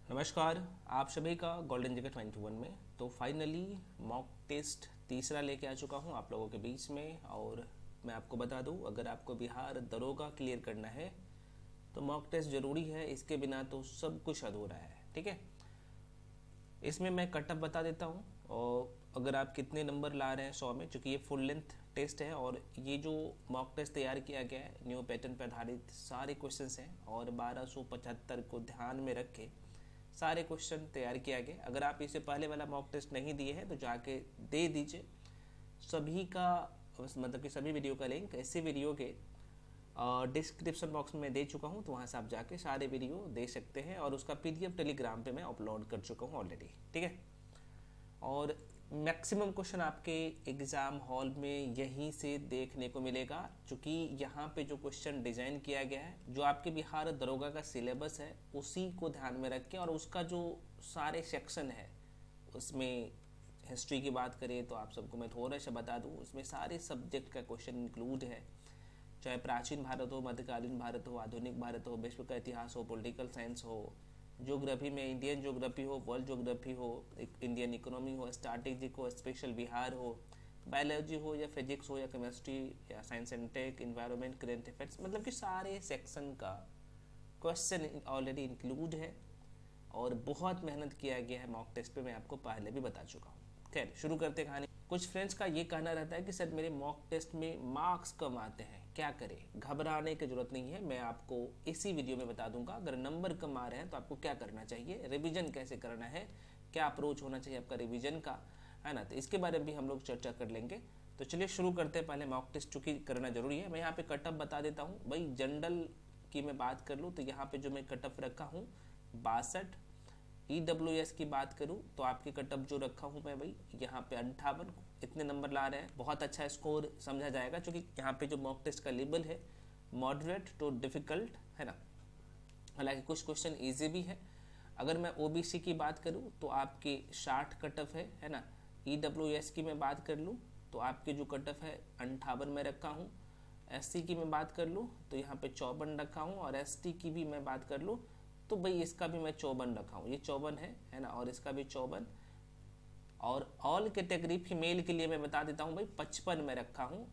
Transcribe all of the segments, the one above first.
नमस्कार, आप सभी का गोल्डन जगत 21 में। तो फाइनली मॉक टेस्ट तीसरा लेके आ चुका हूँ आप लोगों के बीच में। और मैं आपको बता दूँ, अगर आपको बिहार दरोगा क्लियर करना है तो मॉक टेस्ट ज़रूरी है, इसके बिना तो सब कुछ अधूरा है। ठीक है, इसमें मैं कटअप बता देता हूँ और अगर आप कितने नंबर ला रहे हैं 100 में, चूँकि ये फुल लेंथ टेस्ट है और ये जो मॉक टेस्ट तैयार किया गया है न्यू पैटर्न पर आधारित सारे क्वेश्चंस हैं और 1275 को ध्यान में रख के सारे क्वेश्चन तैयार किया गया। अगर आप इससे पहले वाला मॉक टेस्ट नहीं दिए हैं तो जाके दे दीजिए। सभी का मतलब कि सभी वीडियो का लिंक ऐसे वीडियो के डिस्क्रिप्शन बॉक्स में दे चुका हूँ, तो वहाँ से आप जाके सारे वीडियो देख सकते हैं और उसका पीडीएफ टेलीग्राम पे मैं अपलोड कर चुका हूँ ऑलरेडी। ठीक है, और मैक्सिमम क्वेश्चन आपके एग्ज़ाम हॉल में यहीं से देखने को मिलेगा, क्योंकि यहाँ पे जो क्वेश्चन डिज़ाइन किया गया है जो आपके बिहार दरोगा का सिलेबस है उसी को ध्यान में रख के, और उसका जो सारे सेक्शन है उसमें हिस्ट्री की बात करें तो आप सबको मैं थोड़ा सा बता दूँ, उसमें सारे सब्जेक्ट का क्वेश्चन इंक्लूड है। चाहे प्राचीन भारत हो, मध्यकालीन भारत हो, आधुनिक भारत हो, विश्व का इतिहास हो, पॉलिटिकल साइंस हो, ज्योग्राफी में इंडियन ज्योग्राफी हो, वर्ल्ड ज्योग्राफी हो, इंडियन इकोनॉमी हो, स्ट्रैटेजिक हो, स्पेशल बिहार हो, बायोलॉजी हो या फिजिक्स हो या केमिस्ट्री या science and tech, environment, current affairs, मतलब कि सारे सेक्शन का क्वेश्चन ऑलरेडी इंक्लूड है और बहुत मेहनत किया गया है मॉक टेस्ट पे, मैं आपको पहले भी बता चुका हूँ। खैर, शुरू करते कहानी। कुछ फ्रेंड्स का ये कहना रहता है कि सर मेरे मॉक टेस्ट में मार्क्स कम आते हैं, क्या करें? घबराने की जरूरत नहीं है, मैं आपको इसी वीडियो में बता दूंगा अगर नंबर कम आ रहे हैं तो आपको क्या करना चाहिए, रिवीजन कैसे करना है, क्या अप्रोच होना चाहिए आपका रिवीजन का, है ना। तो इसके बारे में भी हम लोग चर्चा कर लेंगे। तो चलिए शुरू करते हैं। पहले मॉक टेस्ट चूंकि करना जरूरी है, मैं यहाँ पे कटअप बता देता हूँ। भाई जनरल की मैं बात कर लूँ तो यहाँ पे जो मैं कटअप रखा हूँ 62। EWS की बात करूं तो आपके कटअप जो रखा हूं मैं भाई यहाँ पे 58, इतने नंबर ला रहे हैं, बहुत अच्छा स्कोर समझा जाएगा, क्योंकि यहाँ पे जो मॉक टेस्ट का लेवल है मॉडरेट टू डिफिकल्ट है ना। हालांकि कुछ क्वेश्चन इजी भी है। अगर मैं OBC की बात करूं तो आपके 60 कटअप है ना। EWS की मैं बात कर लूँ तो आपके जो कटअप है 58 में रखा हूँ। SC की मैं बात कर लूँ तो यहाँ पे 54 रखा हूँ, और ST की भी मैं बात कर लूँ तो भाई इसका भी मैं 54 रखा हूँ, ये 54 है ना, और इसका भी 54। और ऑल कैटेगरी फीमेल के लिए मैं बता देता हूँ भाई 55 में रखा हूँ।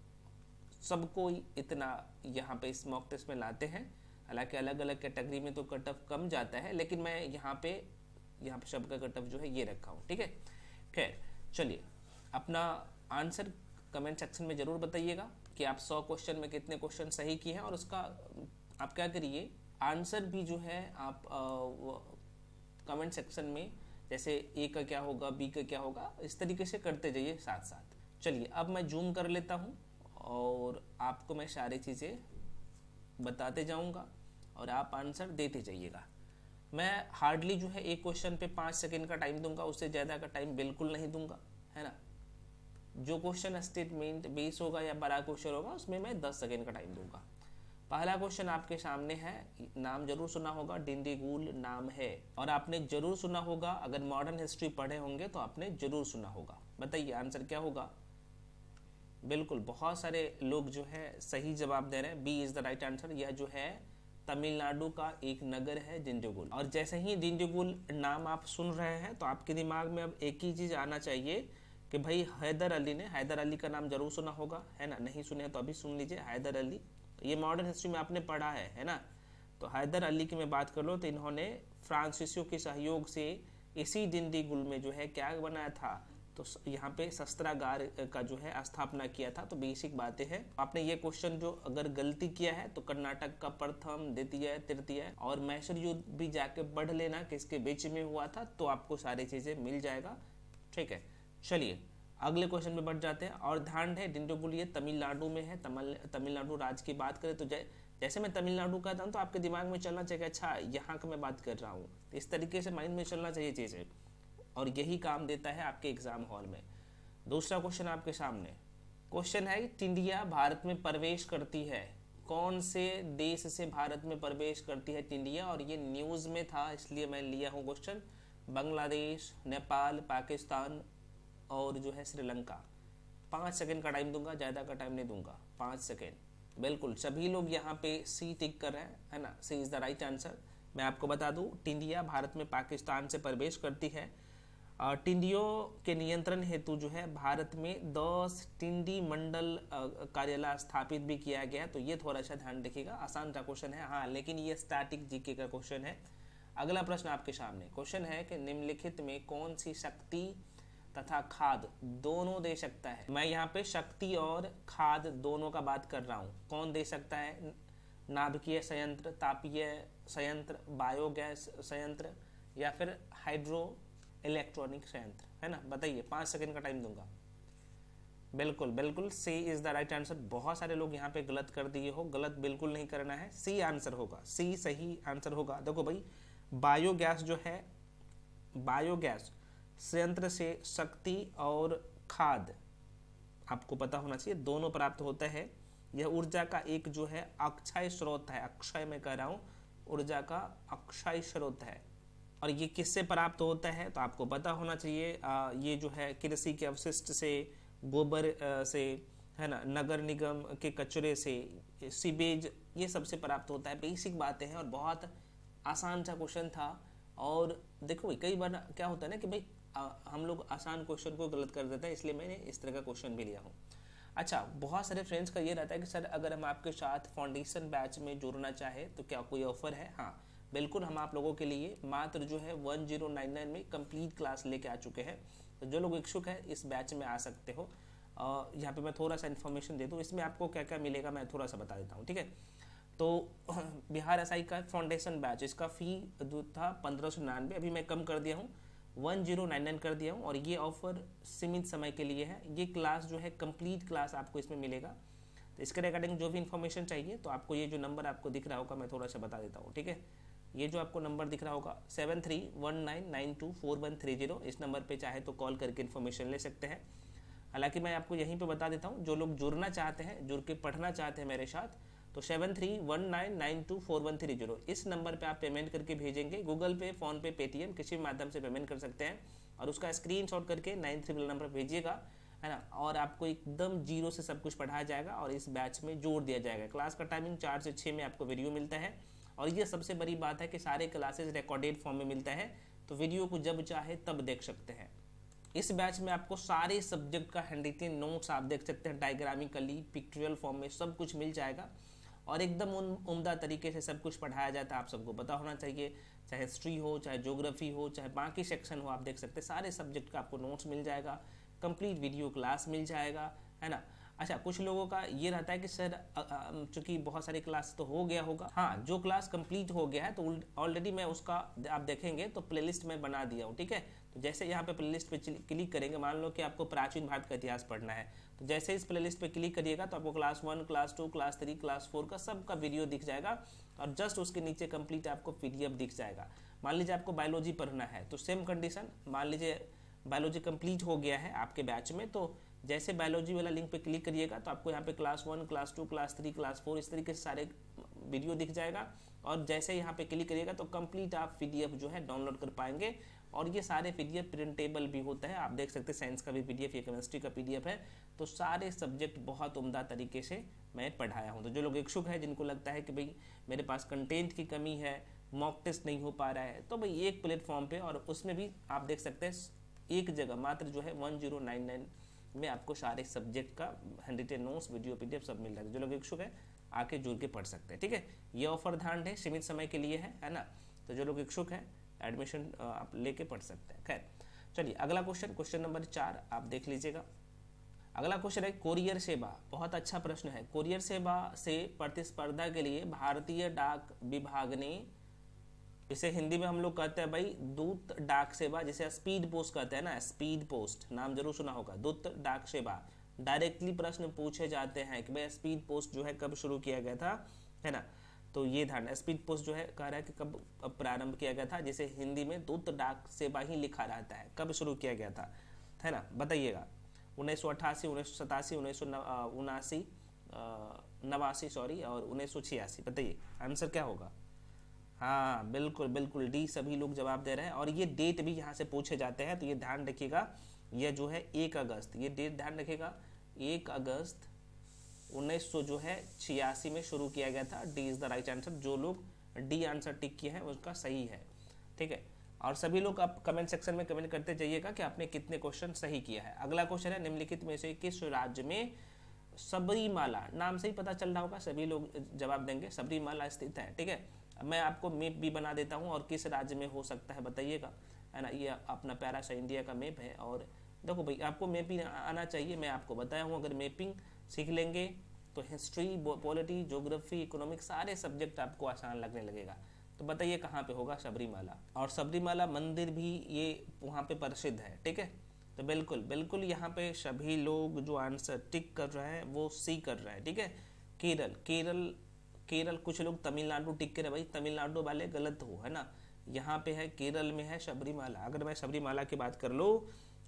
सबको इतना यहाँ पे इस मॉक टेस्ट में लाते हैं, हालांकि अलग अलग कैटेगरी में तो कट ऑफ कम जाता है, लेकिन मैं यहाँ पे सबका कट ऑफ जो है ये रखा हूँ। ठीक है, खैर चलिए, अपना आंसर कमेंट सेक्शन में ज़रूर बताइएगा कि आप 100 क्वेश्चन में कितने क्वेश्चन सही किए हैं, और उसका आप क्या करिए आंसर भी जो है आप कमेंट सेक्शन में, जैसे ए का क्या होगा, बी का क्या होगा, इस तरीके से करते जाइए साथ साथ। चलिए अब मैं जूम कर लेता हूँ और आपको मैं सारी चीज़ें बताते जाऊँगा और आप आंसर देते जाइएगा। मैं हार्डली जो है एक क्वेश्चन पे 5 सेकेंड का टाइम दूंगा, उससे ज़्यादा का टाइम बिल्कुल नहीं दूंगा, है ना। जो क्वेश्चन स्टेटमेंट बेस होगा या बड़ा क्वेश्चन होगा उसमें मैं 10 सेकेंड का टाइम दूंगा। पहला क्वेश्चन आपके सामने है, नाम जरूर सुना होगा, डिंडीगुल नाम है, और आपने जरूर सुना होगा, अगर मॉडर्न हिस्ट्री पढ़े होंगे तो आपने जरूर सुना होगा। बताइए आंसर क्या होगा। बिल्कुल बहुत सारे लोग जो है सही जवाब दे रहे हैं, B is the right answer. यह जो है तमिलनाडु का एक नगर है डिंडीगुल। और जैसे ही डिंडीगुल नाम आप सुन रहे हैं तो आपके दिमाग में अब एक ही चीज आना चाहिए कि भाई हैदर अली ने, हैदर अली का नाम जरूर सुना होगा, है ना। नहीं सुने तो अभी सुन लीजिए, हैदर अली, ये मॉडर्न हिस्ट्री में आपने पढ़ा है ना। तो हैदर अली की मैं बात कर लो तो इन्होंने फ्रांसीसियों के सहयोग से इसी डिंडीगुल में जो है क्या बनाया था, तो यहाँ पे शस्त्रागार का जो है स्थापना किया था। तो बेसिक बातें हैं। आपने ये क्वेश्चन जो अगर गलती किया है तो कर्नाटक का प्रथम, द्वितीय, तृतीय और मैसूर युद्ध भी जाके पढ़ लेना किसके बीच में हुआ था, तो आपको सारी चीजें मिल जाएगा। ठीक है, चलिए अगले क्वेश्चन में बढ़ जाते हैं। और ध्यान है डिंडीगुल ये तमिलनाडु में है। तमिलनाडु राज्य की बात करें तो जैसे मैं तमिलनाडु कहता हूँ तो आपके दिमाग में चलना चाहिए अच्छा यहाँ का मैं बात कर रहा हूँ, तो इस तरीके से माइंड में चलना चाहिए चीज़ें, और यही काम देता है आपके एग्जाम हॉल में। दूसरा क्वेश्चन आपके सामने क्वेश्चन है, टिंडिया भारत में प्रवेश करती है, कौन से देश से भारत में प्रवेश करती है टिंडिया, और ये न्यूज़ में था इसलिए मैं लिया हूँ क्वेश्चन। बांग्लादेश, नेपाल, पाकिस्तान और जो है श्रीलंका। 5 सेकेंड का टाइम दूंगा, ज़्यादा का टाइम नहीं दूंगा, 5 सेकेंड। बिल्कुल सभी लोग यहाँ पे सी टिक कर रहे हैं, है ना। सी इज़ द राइट आंसर। मैं आपको बता दूं, टिंडिया भारत में पाकिस्तान से प्रवेश करती है। टिंडियों के नियंत्रण हेतु जो है भारत में 10 टिंडी मंडल कार्यालय स्थापित भी किया गया। तो ये थोड़ा सा ध्यान रखिएगा, आसान सा क्वेश्चन है हाँ, लेकिन ये स्टैटिक जीके का क्वेश्चन है। अगला प्रश्न आपके सामने क्वेश्चन है कि निम्नलिखित में कौन सी शक्ति तथा खाद दोनों दे सकता है। मैं यहाँ पे शक्ति और खाद दोनों का बात कर रहा हूँ। कौन दे सकता है? नाभिकीय संयंत्र, तापीय संयंत्र, बायोगैस संयंत्र या फिर हाइड्रो इलेक्ट्रॉनिक संयंत्र, है ना। बताइए, 5 सेकंड का टाइम दूंगा। बिल्कुल बिल्कुल, सी इज द राइट आंसर। बहुत सारे लोग यहाँ पे गलत कर दिए हो, गलत बिल्कुल नहीं करना है, सी आंसर होगा, सी सही आंसर होगा। देखो भाई, बायोगैस जो है, बायोगैस संयंत्र से शक्ति और खाद आपको पता होना चाहिए दोनों प्राप्त होता है। यह ऊर्जा का एक जो है अक्षय स्रोत है, अक्षय मैं कह रहा हूँ, ऊर्जा का अक्षय स्रोत है। और ये किससे प्राप्त होता है तो आपको पता होना चाहिए। ये जो है कृषि के अवशिष्ट से, गोबर से, है ना, नगर निगम के कचरे से, सीवेज, ये सबसे प्राप्त होता है। बेसिक बातें हैं और बहुत आसान सा क्वेश्चन था। और देखो भाई, कई बार क्या होता है ना कि भाई हम लोग आसान क्वेश्चन को गलत कर देते हैं, इसलिए मैंने इस तरह का क्वेश्चन भी लिया हूँ। अच्छा, बहुत सारे फ्रेंड्स का ये रहता है कि सर अगर हम आपके साथ फाउंडेशन बैच में जुड़ना चाहे तो क्या कोई ऑफर है? हाँ बिल्कुल, हम आप लोगों के लिए मात्र जो है 1099 में कंप्लीट क्लास लेके आ चुके हैं। तो जो लोग इच्छुक है इस बैच में आ सकते हो। यहाँ पे मैं थोड़ा सा इन्फॉर्मेशन दे दूँ, इसमें आपको क्या क्या मिलेगा मैं थोड़ा सा बता देता हूँ, ठीक है। तो बिहार एसआई का फाउंडेशन बैच, इसका फ़ी जो था 1599, अभी मैं कम कर दिया हूँ, 1099 कर दिया हूँ। और ये ऑफर सीमित समय के लिए है। ये क्लास जो है कंप्लीट क्लास आपको इसमें मिलेगा। तो इसके रिगार्डिंग जो भी इन्फॉर्मेशन चाहिए तो आपको ये जो नंबर आपको दिख रहा होगा मैं थोड़ा सा बता देता हूँ, ठीक है। ये जो आपको नंबर दिख रहा होगा 7319924130, इस नंबर पे चाहे तो कॉल करके इन्फॉर्मेशन ले सकते हैं। हालांकि मैं आपको यहीं पे बता देता हूँ, जो लोग जुड़ना चाहते हैं, जुड़ के पढ़ना चाहते हैं मेरे साथ, तो 7319924130 इस नंबर पे आप पेमेंट करके भेजेंगे। गूगल पे, फ़ोन पे, पेटीएम, किसी भी माध्यम से पेमेंट कर सकते हैं। और उसका स्क्रीनशॉट करके 93 नंबर पर भेजिएगा, है ना। और आपको एकदम जीरो से सब कुछ पढ़ाया जाएगा और इस बैच में जोड़ दिया जाएगा। क्लास का टाइमिंग 4 से 6 में आपको वीडियो मिलता है। और ये सबसे बड़ी बात है कि सारे क्लासेस रिकॉर्डेड फॉर्म में मिलता है, तो वीडियो को जब चाहे तब देख सकते हैं। इस बैच में आपको सारे सब्जेक्ट का हैंडरिटन नोट्स आप देख सकते हैं, डायग्रामिकली, पिक्चुअल फॉर्म में सब कुछ मिल जाएगा। और एकदम उम्दा तरीके से सब कुछ पढ़ाया जाता है, आप सबको पता होना चाहिए। चाहे हिस्ट्री हो, चाहे ज्योग्राफी हो, चाहे बाकी सेक्शन हो, आप देख सकते हैं सारे सब्जेक्ट का आपको नोट्स मिल जाएगा, कंप्लीट वीडियो क्लास मिल जाएगा, है ना। अच्छा, कुछ लोगों का ये रहता है कि सर चूंकि बहुत सारी क्लास तो हो गया होगा। हाँ, जो क्लास कंप्लीट हो गया है तो ऑलरेडी मैं उसका आप देखेंगे तो प्लेलिस्ट में बना दिया हूँ, ठीक है। तो जैसे यहाँ पे प्लेलिस्ट पे क्लिक करेंगे, मान लो कि आपको प्राचीन भारत का इतिहास पढ़ना है, तो जैसे इस प्लेलिस्ट पे क्लिक करिएगा तो आपको क्लास 1, क्लास 2, क्लास 3, क्लास 4 का सबका वीडियो दिख जाएगा। और जस्ट उसके नीचे कंप्लीट आपको पीडीएफ दिख जाएगा। मान लीजिए आपको बायोलॉजी पढ़ना है तो सेम कंडीशन, मान लीजिए बायोलॉजी कंप्लीट हो गया है आपके बैच में, तो जैसे बायोलॉजी वाला लिंक पे क्लिक करिएगा तो आपको यहाँ पे क्लास 1, क्लास 2, क्लास 3, क्लास 4 इस तरीके से सारे वीडियो दिख जाएगा। और जैसे यहाँ पे क्लिक करिएगा तो कंप्लीट आप पीडीएफ जो है डाउनलोड कर पाएंगे। और ये सारे पीडीएफ प्रिंटेबल भी होता है, आप देख सकते हैं। साइंस का भी पीडीएफ, ये केमिस्ट्री का पीडीएफ है। तो सारे सब्जेक्ट बहुत उम्दा तरीके से मैं पढ़ाया हूँ। तो जो लोग इच्छुक है, जिनको लगता है कि भाई मेरे पास कंटेंट की कमी है, मॉक टेस्ट नहीं हो पा रहा है, तो भाई एक प्लेटफॉर्म पे, और उसमें भी आप देख सकते हैं एक जगह मात्र जो है 1099 में आपको सारे सब्जेक्ट का हैंडरिटन नोट्स, वीडियो, पीडीएफ सब मिल रहा है। जो लोग इच्छुक है आके जुड़ के पढ़ सकते हैं, ठीक है। ये ऑफर ध्यान है, सीमित समय के लिए है ना। तो जो लोग इच्छुक है एडमिशन आप लेके पढ़ सकते हैं। खैर चलिए, अगला क्वेश्चन नंबर 4 आप देख लीजिएगा। अगला क्वेश्चन है कोरियर सेवा। बहुत अच्छा प्रश्न है। कोरियर सेवा से प्रतिस्पर्धा के लिए भारतीय डाक विभाग ने, इसे हिंदी में हम लोग कहते हैं भाई दूत डाक सेवा, जिसे स्पीड पोस्ट कहते हैं ना, स्पीड पोस्ट नाम जरूर सुना होगा, दूत डाक सेवा। डायरेक्टली प्रश्न पूछे जाते हैं कि भाई स्पीड पोस्ट जो है कब शुरू किया गया था, है ना। तो ये ध्यान, स्पीड पोस्ट जो है कह रहा है कि कब प्रारंभ किया गया था, जिसे हिंदी में दूत डाक सेवा ही लिखा रहता है, कब शुरू किया गया था, है ना। बताइएगा, 1988, 1987, 1979, 89 सॉरी, और 1986। बताइए आंसर क्या होगा। हाँ बिल्कुल बिल्कुल, डी सभी लोग जवाब दे रहे हैं। और ये डेट भी यहाँ से पूछे जाते हैं, तो ये ध्यान रखिएगा। ये जो है 1 अगस्त, ये डेट ध्यान रखिएगा, 1 अगस्त 1986 में शुरू किया गया था। D is the right answer. जो लोग डी आंसर टिक किए हैं उसका सही है, ठीक है। और सभी लोग आप कमेंट सेक्शन में कमेंट करते जाइएगा कि आपने कितने क्वेश्चन सही किया है। अगला क्वेश्चन है, निम्नलिखित में से किस राज्य में सबरीमाला, नाम से ही पता चल रहा होगा सभी लोग जवाब देंगे, सबरीमाला स्थित है, ठीक है। मैं आपको मैप भी बना देता हूँ और किस राज्य में हो सकता है बताइएगा, है ना। ये अपना प्यारा सा इंडिया का मैप है। और देखो भाई, आपको मैपिंग आना चाहिए, मैं आपको बताया हूँ, अगर मैपिंग सीख लेंगे तो हिस्ट्री, पॉलिटी, ज्योग्राफी, इकोनॉमिक्स सारे सब्जेक्ट आपको आसान लगने लगेगा। तो बताइए कहाँ पे होगा सबरीमाला। और सबरीमाला मंदिर भी ये वहाँ पे प्रसिद्ध है, ठीक है। तो बिल्कुल बिल्कुल यहाँ पे सभी लोग जो आंसर टिक कर रहे हैं वो सी कर रहे हैं, ठीक है। केरल, केरल, केरल, कुछ लोग तमिलनाडु टिक कर रहे, भाई तमिलनाडु वाले गलत हो, है ना। यहाँ पे है, केरल में है सबरीमाला। अगर मैं सबरीमाला की बात कर लूँ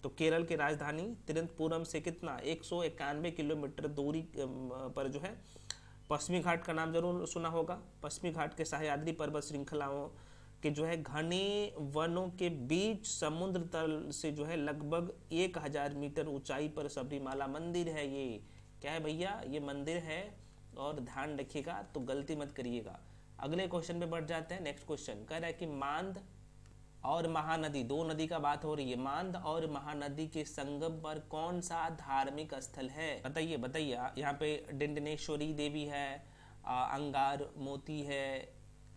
तो केरल की राजधानी तिरुवनंतपुरम से कितना 191 किलोमीटर दूरी पर जो है पश्चिमी घाट का नाम जरूर सुना होगा। पश्चिमी घाट के सह्याद्री पर्वत श्रृंखलाओं के जो है घने वनों के बीच समुद्र तल से जो है लगभग 1000 मीटर ऊंचाई पर सबरीमाला मंदिर है। ये क्या है भैया, ये मंदिर है, और ध्यान रखिएगा तो गलती मत करिएगा। अगले क्वेश्चन पे बढ़ जाते हैं। नेक्स्ट क्वेश्चन कह रहा है कि मांद और महानदी, दो नदी का बात हो रही है, मांद और महानदी के संगम पर कौन सा धार्मिक स्थल है, बताइए बताइए। यहाँ पे डिंडनेश्वरी देवी है, अंगार मोती है,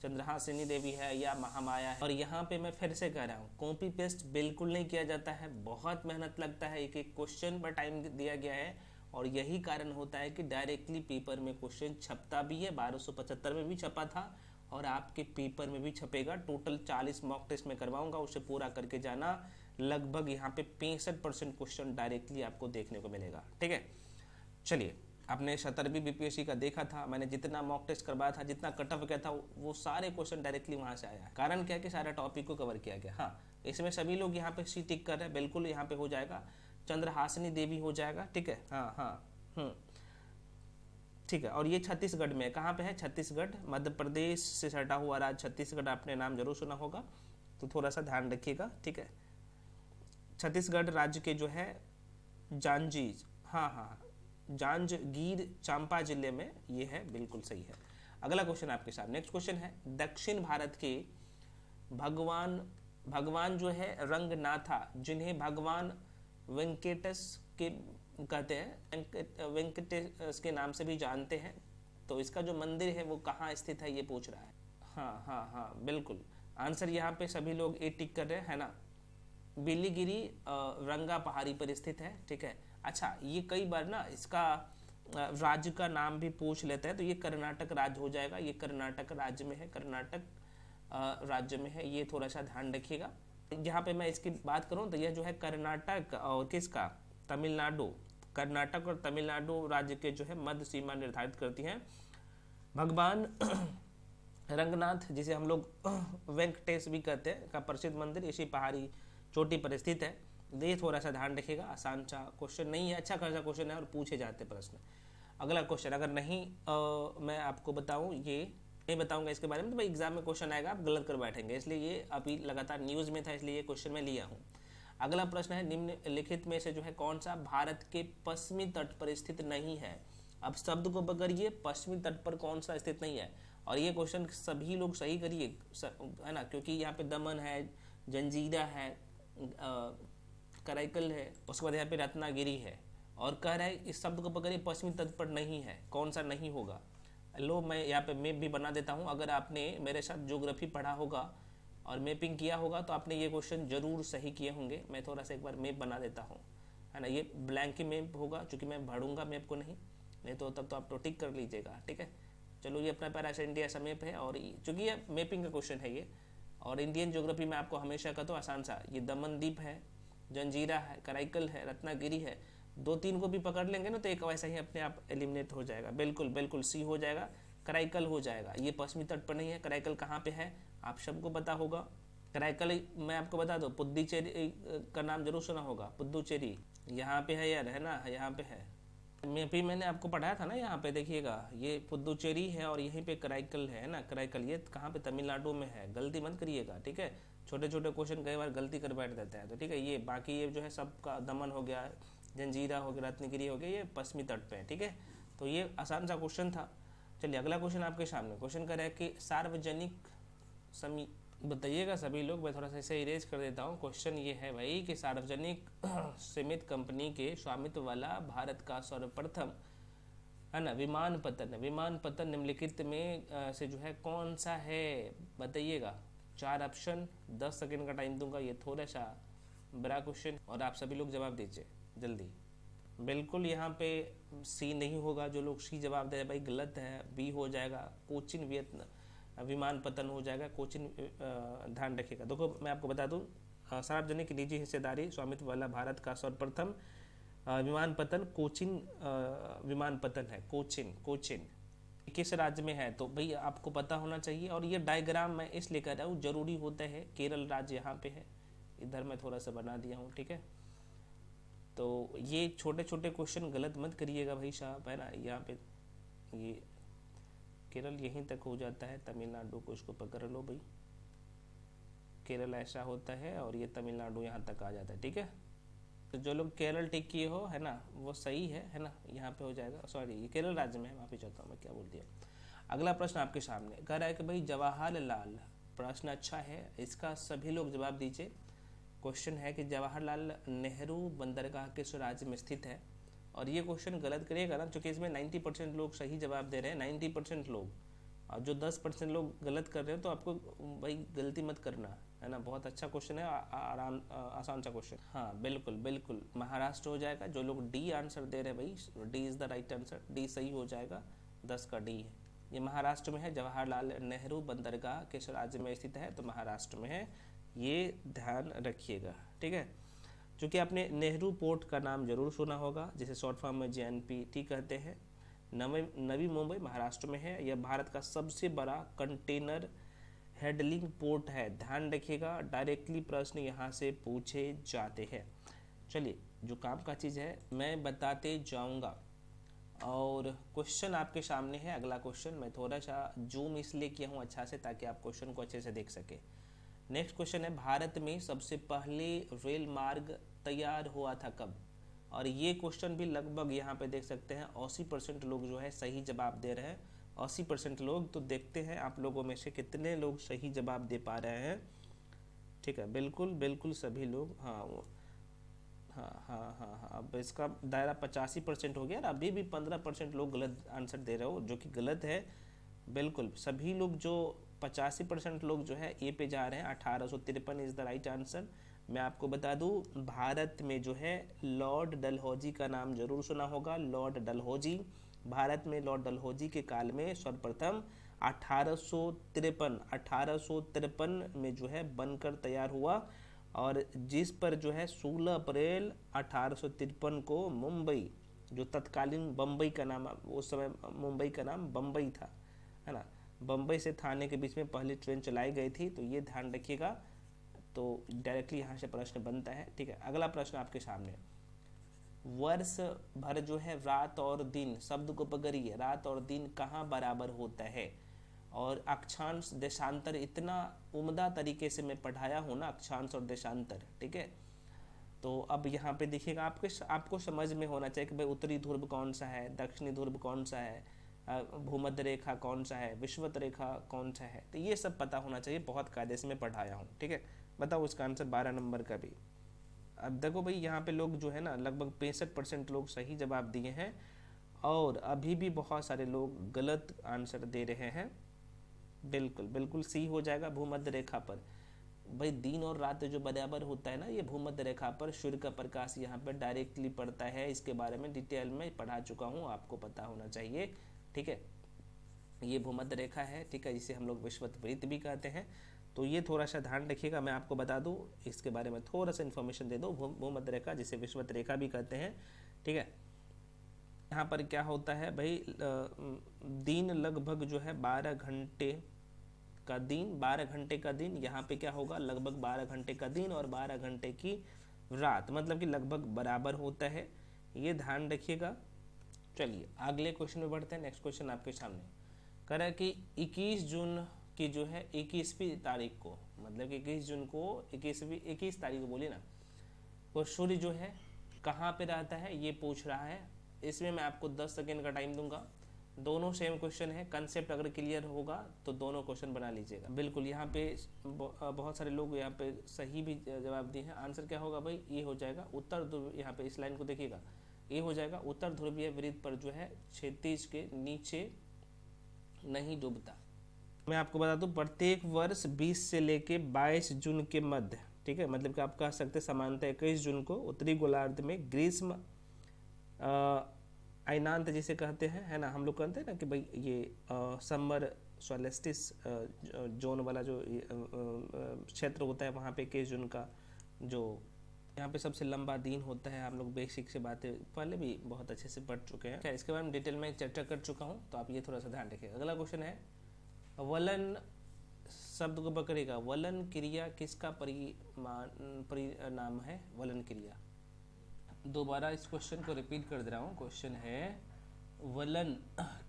चंद्रहासिनी देवी है, या महामाया है। और यहाँ पे मैं फिर से कह रहा हूँ, कॉपी पेस्ट बिल्कुल नहीं किया जाता है, बहुत मेहनत लगता है, एक एक क्वेश्चन पर टाइम दिया गया है। और यही कारण होता है कि डायरेक्टली पेपर में क्वेश्चन छपता भी है, 1275 में भी छपा था और आपके पेपर में भी छपेगा। टोटल 40 मॉक टेस्ट में करवाऊंगा, उसे पूरा करके जाना। लगभग यहाँ पे 65% क्वेश्चन डायरेक्टली आपको देखने को मिलेगा, ठीक है। चलिए, आपने 17वीं बीपीएससी का देखा था, मैंने जितना मॉक टेस्ट करवाया था, जितना कट ऑफ गया था, वो सारे क्वेश्चन डायरेक्टली वहाँ से आया। कारण क्या है कि सारा टॉपिक को कवर किया गया। हाँ, इसमें सभी लोग यहाँ पे सी टिक कर रहे हैं, बिल्कुल यहाँ पे हो जाएगा। चंद्रहासिनी देवी हो जाएगा, ठीक है। हाँ हाँ, ठीक है। और ये छत्तीसगढ़ में, कहाँ पे है, छत्तीसगढ़, मध्य प्रदेश से सटा हुआ राज्य छत्तीसगढ़, आपने नाम जरूर सुना होगा, तो थोड़ा सा ध्यान रखिएगा, ठीक है। छत्तीसगढ़ राज्य के जो है जांजगीर, हाँ हाँ, जांजगीर चांपा जिले में ये है, बिल्कुल सही है। अगला क्वेश्चन आपके साथ, नेक्स्ट क्वेश्चन है, दक्षिण भारत के भगवान जो है रंगनाथा, जिन्हें भगवान वेंकटेश के कहते हैं, वेंकटेश के नाम से भी जानते हैं, तो इसका जो मंदिर है वो कहाँ स्थित है, ये पूछ रहा है। हाँ हाँ हाँ, बिल्कुल आंसर यहाँ पे सभी लोग ए टिक कर रहे हैं, है ना। बिलीगिरी रंगा पहाड़ी पर स्थित है, ठीक है। अच्छा, ये कई बार ना इसका राज्य का नाम भी पूछ लेते हैं, तो ये कर्नाटक राज्य हो जाएगा, ये कर्नाटक राज्य में है, कर्नाटक राज्य में है, ये थोड़ा सा ध्यान रखिएगा। यहाँ पे मैं इसकी बात करूँ तो यह जो है कर्नाटक और किसका, तमिलनाडु, कर्नाटक और तमिलनाडु राज्य के जो है मध्य सीमा निर्धारित करती हैं। भगवान रंगनाथ, जिसे हम लोग वेंकटेश भी कहते हैं, का प्रसिद्ध मंदिर इसी पहाड़ी चोटी पर स्थित है। ये थोड़ा सा ध्यान रखिएगा, आसान सा क्वेश्चन नहीं है, अच्छा खासा क्वेश्चन है और पूछे जाते प्रश्न। अगला क्वेश्चन, अगर नहीं मैं आपको बताऊं, ये नहीं बताऊंगा इसके बारे में, तो भाई एग्जाम में क्वेश्चन आएगा, आप गलत कर बैठेंगे, इसलिए ये अभी लगातार न्यूज़ में था, इसलिए ये क्वेश्चन मैं लिया हूँ। अगला प्रश्न है, निम्नलिखित में से जो है कौन सा भारत के पश्चिमी तट पर स्थित नहीं है। अब शब्द को पकड़िए, पश्चिमी तट पर कौन सा स्थित नहीं है, और ये क्वेश्चन सभी लोग सही करिए, है ना, क्योंकि यहाँ पे दमन है, जंजीरा है, कराईकल है, उसके बाद यहाँ पे रत्नागिरी है, और कह रहा है इस शब्द को पकड़िए पश्चिमी तट पर नहीं है, कौन सा नहीं होगा। लो, मैं यहाँ पे मैप भी बना देता हूँ, अगर आपने मेरे साथ ज्योग्राफी पढ़ा होगा और मैपिंग किया होगा तो आपने ये क्वेश्चन जरूर सही किए होंगे। मैं थोड़ा सा एक बार मैप बना देता हूँ, है ना, ये ब्लैंक ही मैप होगा, क्योंकि मैं भरूंगा मैप को नहीं तो तब तो आप तो टिक कर लीजिएगा, ठीक है। चलो, ये अपना प्यारा सा इंडिया सा मैप है, और चूंकि ये मैपिंग का क्वेश्चन है ये, और इंडियन ज्योग्राफी में आपको हमेशा का तो आसान सा, ये दमन द्वीप है, जंजीरा है, कराईकल है, रत्नागिरी है, 2-3 को भी पकड़ लेंगे ना तो एक वैसा ही अपने आप एलिमिनेट हो जाएगा। बिल्कुल बिल्कुल सी हो जाएगा, कराईकल हो जाएगा। ये पश्चिमी तट पर नहीं है, कराईकल कहाँ पे है आप सबको पता होगा। कराईकल मैं आपको बता दूं, पुद्दुचेरी का नाम जरूर सुना होगा, पुद्दुचेरी यहाँ पे है यार, है ना, यहाँ पे है। मैंने आपको पढ़ाया था ना, यहाँ पे देखिएगा, ये पुद्दुचेरी है और यहीं पे कराईकल है ना, कराईकल ये कहाँ पे, तमिलनाडु में है, गलती मत करिएगा, ठीक है। छोटे छोटे क्वेश्चन कई बार गलती कर बैठ देते हैं, तो ठीक है। ये बाकी ये जो है सबका दमन हो गया, जंजीरा हो गया, रत्नागिरी हो गया, ये पश्चिमी तट पे है, ठीक है। तो ये आसान सा क्वेश्चन था। चलिए अगला क्वेश्चन आपके सामने। क्वेश्चन कर रहा है कि सार्वजनिक समी बताइएगा सभी लोग, मैं थोड़ा सा इसे इरेज कर देता हूँ। क्वेश्चन ये है भाई कि सार्वजनिक सीमित कंपनी के स्वामित्व वाला भारत का सर्वप्रथम है ना विमान पतन निम्नलिखित में से जो है कौन सा है, बताइएगा। 4 ऑप्शन, 10 सेकेंड का टाइम दूंगा, ये थोड़ा सा बड़ा क्वेश्चन और आप सभी लोग जवाब दीजिए जल्दी। बिल्कुल यहाँ पे सी नहीं होगा, जो लोग सी जवाब दे रहे भाई गलत है, बी हो जाएगा कोचिन विमान पतन हो जाएगा, कोचिन ध्यान रखिएगा। देखो मैं आपको बता दूं, सार्वजनिक निजी हिस्सेदारी स्वामित्व वाला भारत का सर्वप्रथम विमान पतन कोचिन विमान पतन है। कोचिन किस राज्य में है, तो भाई आपको पता होना चाहिए। और ये डायग्राम मैं इसलिए कर रहा हूँ, जरूरी होता है। केरल राज्य यहाँ पे है, इधर मैं थोड़ा सा बना दिया हूँ, ठीक है। तो ये छोटे छोटे क्वेश्चन गलत मत करिएगा भाई साहब, है ना। यहाँ पे ये केरल यहीं तक हो जाता है, तमिलनाडु को इसको पकड़ लो भाई। केरल ऐसा होता है और ये तमिलनाडु यहाँ तक आ जाता है, ठीक है। तो जो लोग केरल टिक किए हो, है ना, वो सही है ना। यहाँ पे हो जाएगा, सॉरी ये केरल राज्य में है, माफी चाहता हूँ मैं, क्या बोल दिया। अगला प्रश्न आपके सामने कह रहा है कि भाई जवाहरलाल, प्रश्न अच्छा है, इसका सभी लोग जवाब दीजिए। क्वेश्चन है कि जवाहरलाल नेहरू बंदरगाह किस राज्य में स्थित है। और ये क्वेश्चन गलत करिएगा ना, क्योंकि इसमें 90% लोग सही जवाब दे रहे हैं, 90% लोग, और जो 10% लोग गलत कर रहे हैं, तो आपको भाई गलती मत करना, है ना। बहुत अच्छा क्वेश्चन है, आराम आसान सा क्वेश्चन। हाँ बिल्कुल महाराष्ट्र हो जाएगा। जो लोग डी आंसर दे रहे हैं भाई, D is the right answer, D सही हो जाएगा, 10 का डी है। ये महाराष्ट्र में है। जवाहरलाल नेहरू बंदरगाह किस राज्य में स्थित है, तो महाराष्ट्र में है, ये ध्यान रखिएगा, ठीक है। चूँकि आपने नेहरू पोर्ट का नाम जरूर सुना होगा, जिसे शॉर्ट फॉर्म में JNPT कहते हैं। नवी मुंबई महाराष्ट्र में है। यह भारत का सबसे बड़ा कंटेनर हैंडलिंग पोर्ट है, ध्यान रखिएगा। डायरेक्टली प्रश्न यहाँ से पूछे जाते हैं। चलिए जो काम का चीज़ है मैं बताते जाऊँगा, और क्वेश्चन आपके सामने है। अगला क्वेश्चन मैं थोड़ा सा जूम इसलिए किया हूँ अच्छा से, ताकि आप क्वेश्चन को अच्छे से देख सके। नेक्स्ट क्वेश्चन है, भारत में सबसे पहले रेल मार्ग तैयार हुआ था कब। और ये क्वेश्चन भी लगभग यहाँ पे देख सकते हैं 80% लोग जो है सही जवाब दे रहे हैं। 80% लोग, तो देखते हैं आप लोगों में से कितने लोग सही जवाब दे पा रहे हैं, ठीक है। बिल्कुल सभी लोग, हाँ, अब इसका दायरा 85% हो गया, और अभी भी 15% लोग गलत आंसर दे रहे हो, जो कि गलत है। बिल्कुल सभी लोग, जो 85% लोग जो है ए पे जा रहे हैं। 1853 इज़ द राइट आंसर। मैं आपको बता दूं, भारत में जो है लॉर्ड डलहौजी का नाम जरूर सुना होगा। लॉर्ड डलहौजी, भारत में लॉर्ड डलहौजी के काल में सर्वप्रथम 1853 में जो है बनकर तैयार हुआ, और जिस पर जो है 16 अप्रैल 1853 को मुंबई, जो तत्कालीन बम्बई का नाम, उस समय मुंबई का नाम बम्बई था, है ना, बम्बई से थाने के बीच में पहली ट्रेन चलाई गई थी। तो ये ध्यान रखिएगा। तो डायरेक्टली यहाँ से प्रश्न बनता है, ठीक है। अगला प्रश्न आपके सामने, वर्ष भर जो है रात और दिन, शब्द को पकड़िए, रात और दिन कहाँ बराबर होता है। और अक्षांश देशांतर इतना उम्दा तरीके से मैं पढ़ाया हूँ ना, अक्षांश और देशांतर, ठीक है। तो अब यहाँ पे देखिएगा, आपको समझ में होना चाहिए कि भाई उत्तरी ध्रुव कौन सा है, दक्षिणी ध्रुव कौन सा है, भूमध्य रेखा कौन सा है, विषुवत रेखा कौन सा है। तो ये सब पता होना चाहिए, बहुत कायदे से मैं पढ़ाया हूँ, ठीक है। बताओ इसका आंसर 12 नंबर का भी। अब देखो भाई यहाँ पे लोग जो है ना, लगभग 65% लोग सही जवाब दिए हैं, और अभी भी बहुत सारे लोग गलत आंसर दे रहे हैं। बिल्कुल सी हो जाएगा, भूमध्य रेखा पर। भाई दिन और रात जो बराबर होता है ना, ये भूमध्य रेखा पर सूर्य का प्रकाश यहाँ पर डायरेक्टली पड़ता है। इसके बारे में डिटेल में पढ़ा चुका हूँ, आपको पता होना चाहिए, ठीक है। ये भूमध्य रेखा है, ठीक है, जिसे हम लोग विषुवत वृत्त भी कहते हैं। तो ये थोड़ा सा ध्यान रखिएगा। मैं आपको बता दूं, इसके बारे में थोड़ा सा इन्फॉर्मेशन दे दूं। भूमध्य रेखा जिसे विषुवत रेखा भी कहते हैं, ठीक है। यहाँ पर क्या होता है भाई, दिन लगभग जो है 12 घंटे का दिन, 12 घंटे का दिन। यहाँ पे क्या होगा, लगभग 12 घंटे का दिन और 12 घंटे की रात, मतलब कि लगभग बराबर होता है, ये ध्यान रखिएगा। चलिए अगले क्वेश्चन में बढ़ते हैं। नेक्स्ट क्वेश्चन आपके सामने कह रहा है कि 21 जून की जो है 21वीं तारीख को, मतलब कि 21 जून को 21 तारीख को बोलिए ना, वो सूर्य जो है कहाँ पे रहता है, ये पूछ रहा है। इसमें मैं आपको 10 सेकेंड का टाइम दूंगा, दोनों सेम क्वेश्चन है, कंसेप्ट अगर क्लियर होगा तो दोनों क्वेश्चन बना लीजिएगा। बिल्कुल, यहाँ पे बहुत सारे लोग यहाँ पे सही भी जवाब दिए हैं। आंसर क्या होगा भाई, ये हो जाएगा उत्तर ध्रुव। यहाँ पे इस लाइन को देखिएगा, ये हो जाएगा उत्तर ध्रुवीय वृत्त पर जो है क्षितिज के नीचे नहीं डूबता। मैं आपको बता दूं, प्रत्येक वर्ष 20 से लेके 22 जून के मध्य, ठीक है, मतलब कि आप कह सकते हैं सामान्यतः 21 जून को उत्तरी गोलार्ध में ग्रीष्म अयनांत जिसे कहते हैं, है ना, हम लोग कहते हैं ना कि भाई ये समर सोलेस्टिस जोन वाला जो क्षेत्र होता है, वहाँ पे 21 जून का जो यहाँ पे सबसे लंबा दिन होता है। हम लोग बेसिक से बातें पहले भी बहुत अच्छे से पढ़ चुके हैं, क्या इसके बारे में डिटेल में चर्चा कर चुका हूँ, तो आप ये थोड़ा सा ध्यान रखिएगा। अगला क्वेश्चन है, वलन शब्द को पकड़ेगा, वलन क्रिया किसका परिणाम है? वलन क्रिया, दोबारा इस क्वेश्चन को रिपीट कर दे रहा हूँ। क्वेश्चन है वलन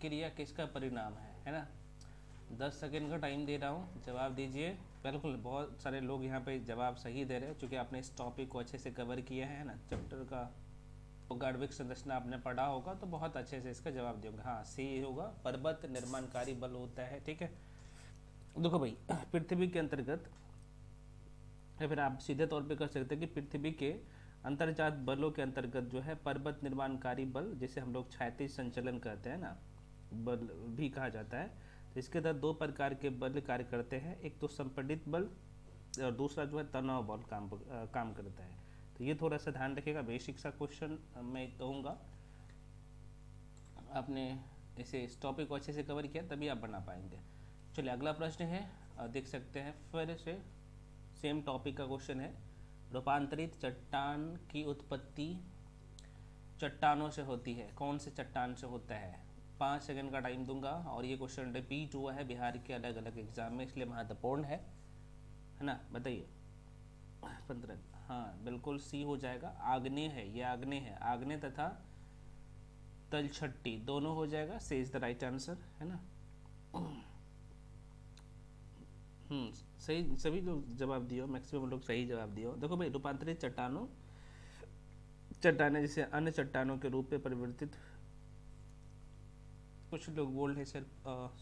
क्रिया किसका परिणाम है ना। 10 सेकंड का टाइम दे रहा हूँ, जवाब दीजिए। बिल्कुल, बहुत सारे लोग यहाँ पे जवाब सही दे रहे हैं, क्योंकि आपने इस टॉपिक को अच्छे से कवर किया है ना। चैप्टर का गार्डविक संरचना आपने पढ़ा होगा तो बहुत अच्छे से इसका जवाब दियोगे। हाँ, सी होगा, पर्वत निर्माणकारी बल होता है, ठीक है। देखो भाई, पृथ्वी के अंतर्गत, या फिर आप सीधे तौर पे कर सकते हैं कि पृथ्वी के अंतर्जात बलों के अंतर्गत जो है पर्वत निर्माणकारी बल, जिसे हम लोग क्षैतिज संचलन कहते हैं ना, बल भी कहा जाता है। तो इसके तहत 2 प्रकार के बल कार्य करते हैं, एक तो संपीड़ित बल और दूसरा जो है तनाव बल काम करता है। तो ये थोड़ा सा ध्यान रखिएगा, बेसिक सा क्वेश्चन मैं कहूँगा। आपने इसे इस टॉपिक को अच्छे से कवर किया तभी आप बना पाएंगे। चलिए अगला प्रश्न है, देख सकते हैं, फिर से सेम टॉपिक का क्वेश्चन है। रूपांतरित चट्टान की उत्पत्ति चट्टानों से होती है, कौन से चट्टान से होता है? 5 सेकंड का टाइम दूंगा, और ये क्वेश्चन रिपीट हुआ है बिहार के अलग अलग एग्जाम में, इसलिए महत्वपूर्ण है ना। बताइए 15। हाँ बिल्कुल, सी हो जाएगा, आग्नेय है, ये आग्नेय है। आग्नेय तथा तलछट्टी दोनों हो जाएगा, सी इज द राइट आंसर, है ना। सही, सभी लोग जवाब दियो, मैक्सिमम लोग सही जवाब दियो। देखो भाई, रूपांतरित चट्टानें जैसे अन्य चट्टानों के रूप में परिवर्तित, कुछ लोग बोल रहे सर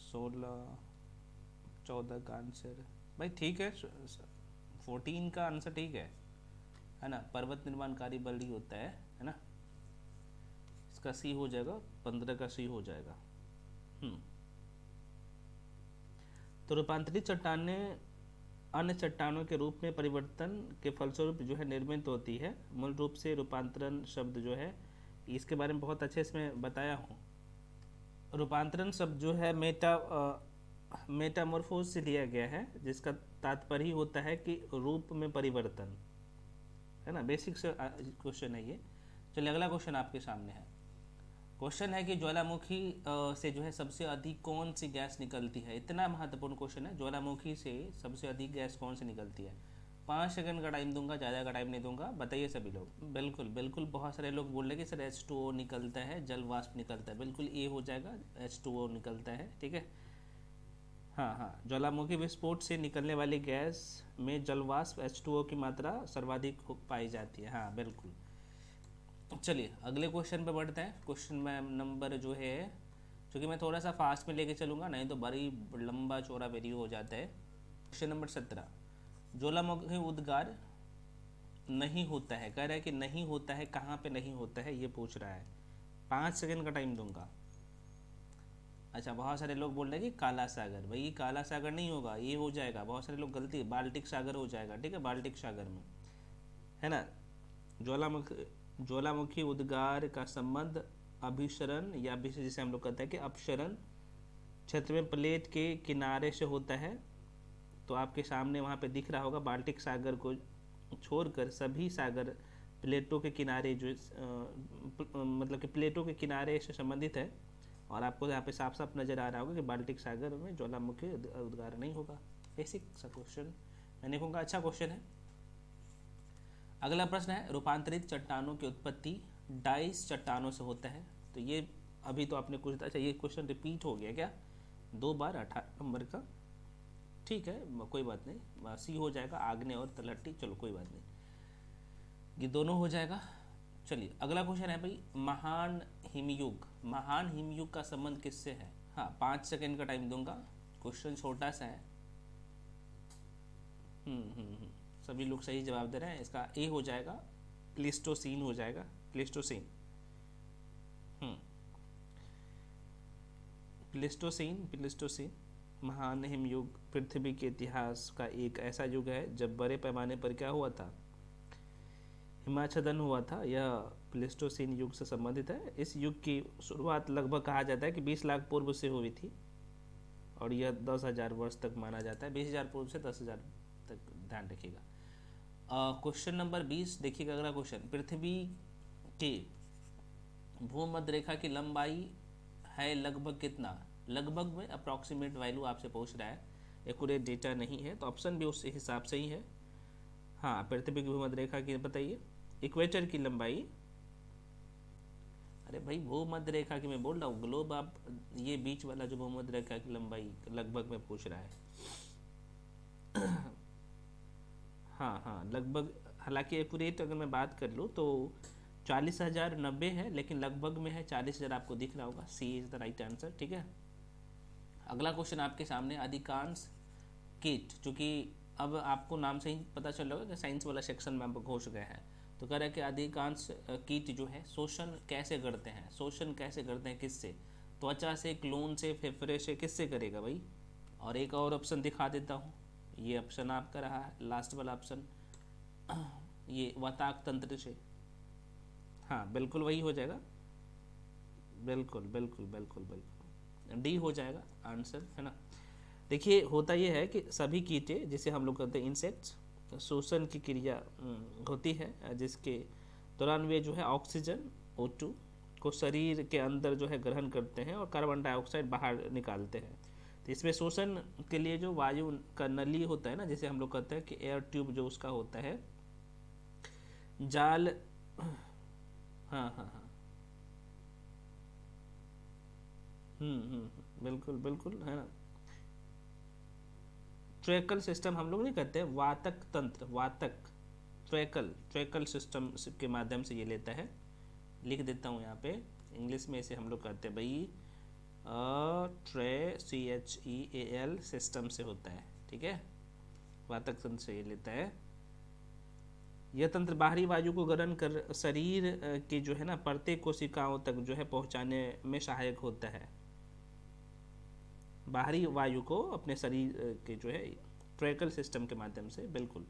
16 14 का आंसर, भाई ठीक है, 14 का आंसर ठीक है ना। पर्वत निर्माणकारी बल ही होता है ना। इसका सी हो जाएगा, 15 का सी हो जाएगा। तो रूपांतरित चट्टानें अन्य चट्टानों के रूप में परिवर्तन के फलस्वरूप जो है निर्मित होती है। मूल रूप से रूपांतरण शब्द जो है, इसके बारे में बहुत अच्छे से मैं बताया हूँ। रूपांतरण शब्द जो है मेटामॉर्फोज से लिया गया है, जिसका तात्पर्य होता है कि रूप में परिवर्तन, है ना। बेसिक से क्वेश्चन है ये। चलिए अगला क्वेश्चन आपके सामने है। क्वेश्चन है कि ज्वालामुखी से जो है सबसे अधिक कौन सी गैस निकलती है? इतना महत्वपूर्ण क्वेश्चन है, ज्वालामुखी से सबसे अधिक गैस कौन सी निकलती है? 5 सेकंड का टाइम दूंगा, ज़्यादा का टाइम नहीं दूंगा, बताइए सभी लोग। बिल्कुल बिल्कुल, बहुत सारे लोग बोल रहे हैं कि सर H2O निकलता है, जल वाष्प निकलता है। बिल्कुल ये हो जाएगा, H2O निकलता है, ठीक है। हाँ, ज्वालामुखी विस्फोट से निकलने वाली गैस में जल वाष्प H2O की मात्रा सर्वाधिक पाई जाती है। हाँ बिल्कुल। चलिए अगले क्वेश्चन पे बढ़ते हैं। क्वेश्चन में नंबर जो है, क्योंकि मैं थोड़ा सा फास्ट में लेके चलूँगा, नहीं तो बड़ी लंबा चौड़ा वीडियो हो जाता है। क्वेश्चन नंबर 17, ज्वालामुखी उद्गार नहीं होता है, कह रहा है कि नहीं होता है, कहाँ पे नहीं होता है ये पूछ रहा है। 5 सेकंड का टाइम दूंगा। अच्छा, बहुत सारे लोग बोल रहे हैं कि काला सागर, भाई काला सागर नहीं होगा, ये हो जाएगा, बहुत सारे लोग गलती, बाल्टिक सागर हो जाएगा, ठीक है, बाल्टिक सागर में, है ना। ज्वालामुखी उद्गार का संबंध अभिसरण या जिसे हम लोग कहते हैं कि अपसरण क्षेत्र में प्लेट के किनारे से होता है। तो आपके सामने वहाँ पे दिख रहा होगा, बाल्टिक सागर को छोड़कर सभी सागर प्लेटों के किनारे जो मतलब कि प्लेटों के किनारे से संबंधित है। और आपको यहाँ पे साफ साफ नज़र आ रहा होगा कि बाल्टिक सागर में ज्वालामुखी उद्गार नहीं होगा। बेसिक सा क्वेश्चन, मैंने कहूँगा अच्छा क्वेश्चन है। अगला प्रश्न है, रूपांतरित चट्टानों की उत्पत्ति डाइस चट्टानों से होता है। तो ये अभी तो आपने कुछ, अच्छा ये क्वेश्चन रिपीट हो गया क्या 2 बार 18 नंबर का? ठीक है, कोई बात नहीं, सी हो जाएगा, आग्नेय और तलहटी, चलो कोई बात नहीं, ये दोनों हो जाएगा। चलिए अगला क्वेश्चन है भाई, महान हिमयुग। महान हिमयुग का संबंध किससे है? हाँ, 5 सेकेंड का टाइम दूंगा, क्वेश्चन छोटा सा है। सभी लोग सही जवाब दे रहे हैं, इसका ए हो जाएगा, प्लेस्टोसीन हो जाएगा, प्लेस्टोसीन। प्लेस्टोसीन महान हिमयुग पृथ्वी के इतिहास का एक ऐसा युग है जब बड़े पैमाने पर क्या हुआ था, हिमाच्छादन हुआ था। यह प्लेस्टोसीन युग से संबंधित है। इस युग की शुरुआत लगभग कहा जाता है कि 20 लाख पूर्व से हुई थी और यह 10,000 वर्ष तक माना जाता है। 20,000 पूर्व से 10,000 तक, ध्यान रखिएगा। क्वेश्चन नंबर 20 देखिएगा अगला क्वेश्चन, पृथ्वी के भूमध्य रेखा की लंबाई है लगभग कितना? लगभग में अप्रॉक्सीमेट वैल्यू आपसे पूछ रहा है, एक्यूरेट डेटा नहीं है, तो ऑप्शन भी उस हिसाब से ही है। हाँ, पृथ्वी की भूमध्य रेखा की बताइए, इक्वेटर की लंबाई। अरे भाई भूमध्य रेखा की मैं बोल रहा हूँ, ग्लोब आप ये बीच वाला जो भूमध्य रेखा की लंबाई लगभग में पूछ रहा है। हाँ लगभग, हालांकि एक्यूरेट अगर मैं बात कर लूँ तो 40,090 है, लेकिन लगभग में है 40,000, आपको दिख रहा होगा। सी इज द राइट आंसर, ठीक है। अगला क्वेश्चन आपके सामने, अधिकांश कीट, चूंकि अब आपको नाम से ही पता चल रहा होगा कि साइंस वाला सेक्शन में आप घुस गए हैं, तो कह रहा है कि अधिकांश कीट जो है शोषण कैसे करते हैं? शोषण कैसे करते हैं किससे? त्वचा से, क्लोन से, फेफड़े से, किससे करेगा भाई? और एक और ऑप्शन दिखा देता हूँ, ये ऑप्शन आपका रहा है लास्ट वाला ऑप्शन, ये वताक तंत्र से। हाँ बिल्कुल वही हो जाएगा, बिल्कुल बिल्कुल बिल्कुल बिल्कुल, डी हो जाएगा आंसर, है ना। देखिए होता यह है कि सभी कीटे, जिसे हम लोग कहते हैं इंसेक्ट्स, शोषण की क्रिया होती है, जिसके दौरान वे जो है ऑक्सीजन O2 को शरीर के अंदर जो है ग्रहण करते हैं और कार्बन डाइऑक्साइड बाहर निकालते हैं। तो इसमें शोषण के लिए जो वायु का नली होता है ना, जिसे हम लोग कहते हैं कि एयर ट्यूब जो उसका होता है, जाल, हाँ, बिल्कुल बिल्कुल, है ना। ट्रैकल सिस्टम हम लोग नहीं कहते, वातक तंत्र, वातक, ट्रैकल सिस्टम के माध्यम से ये लेता है। लिख देता हूँ यहाँ पे, इंग्लिश में इसे हम लोग कहते हैं भाई CHEAL सिस्टम से होता है, ठीक है। वातक तंत्र से ये लेता है। यह तंत्र बाहरी वायु को ग्रहण कर शरीर की जो है ना प्रत्येक कोशिकाओं तक जो है पहुँचाने में सहायक होता है। बाहरी वायु को अपने शरीर के जो है ट्रैकल सिस्टम के माध्यम से, बिल्कुल।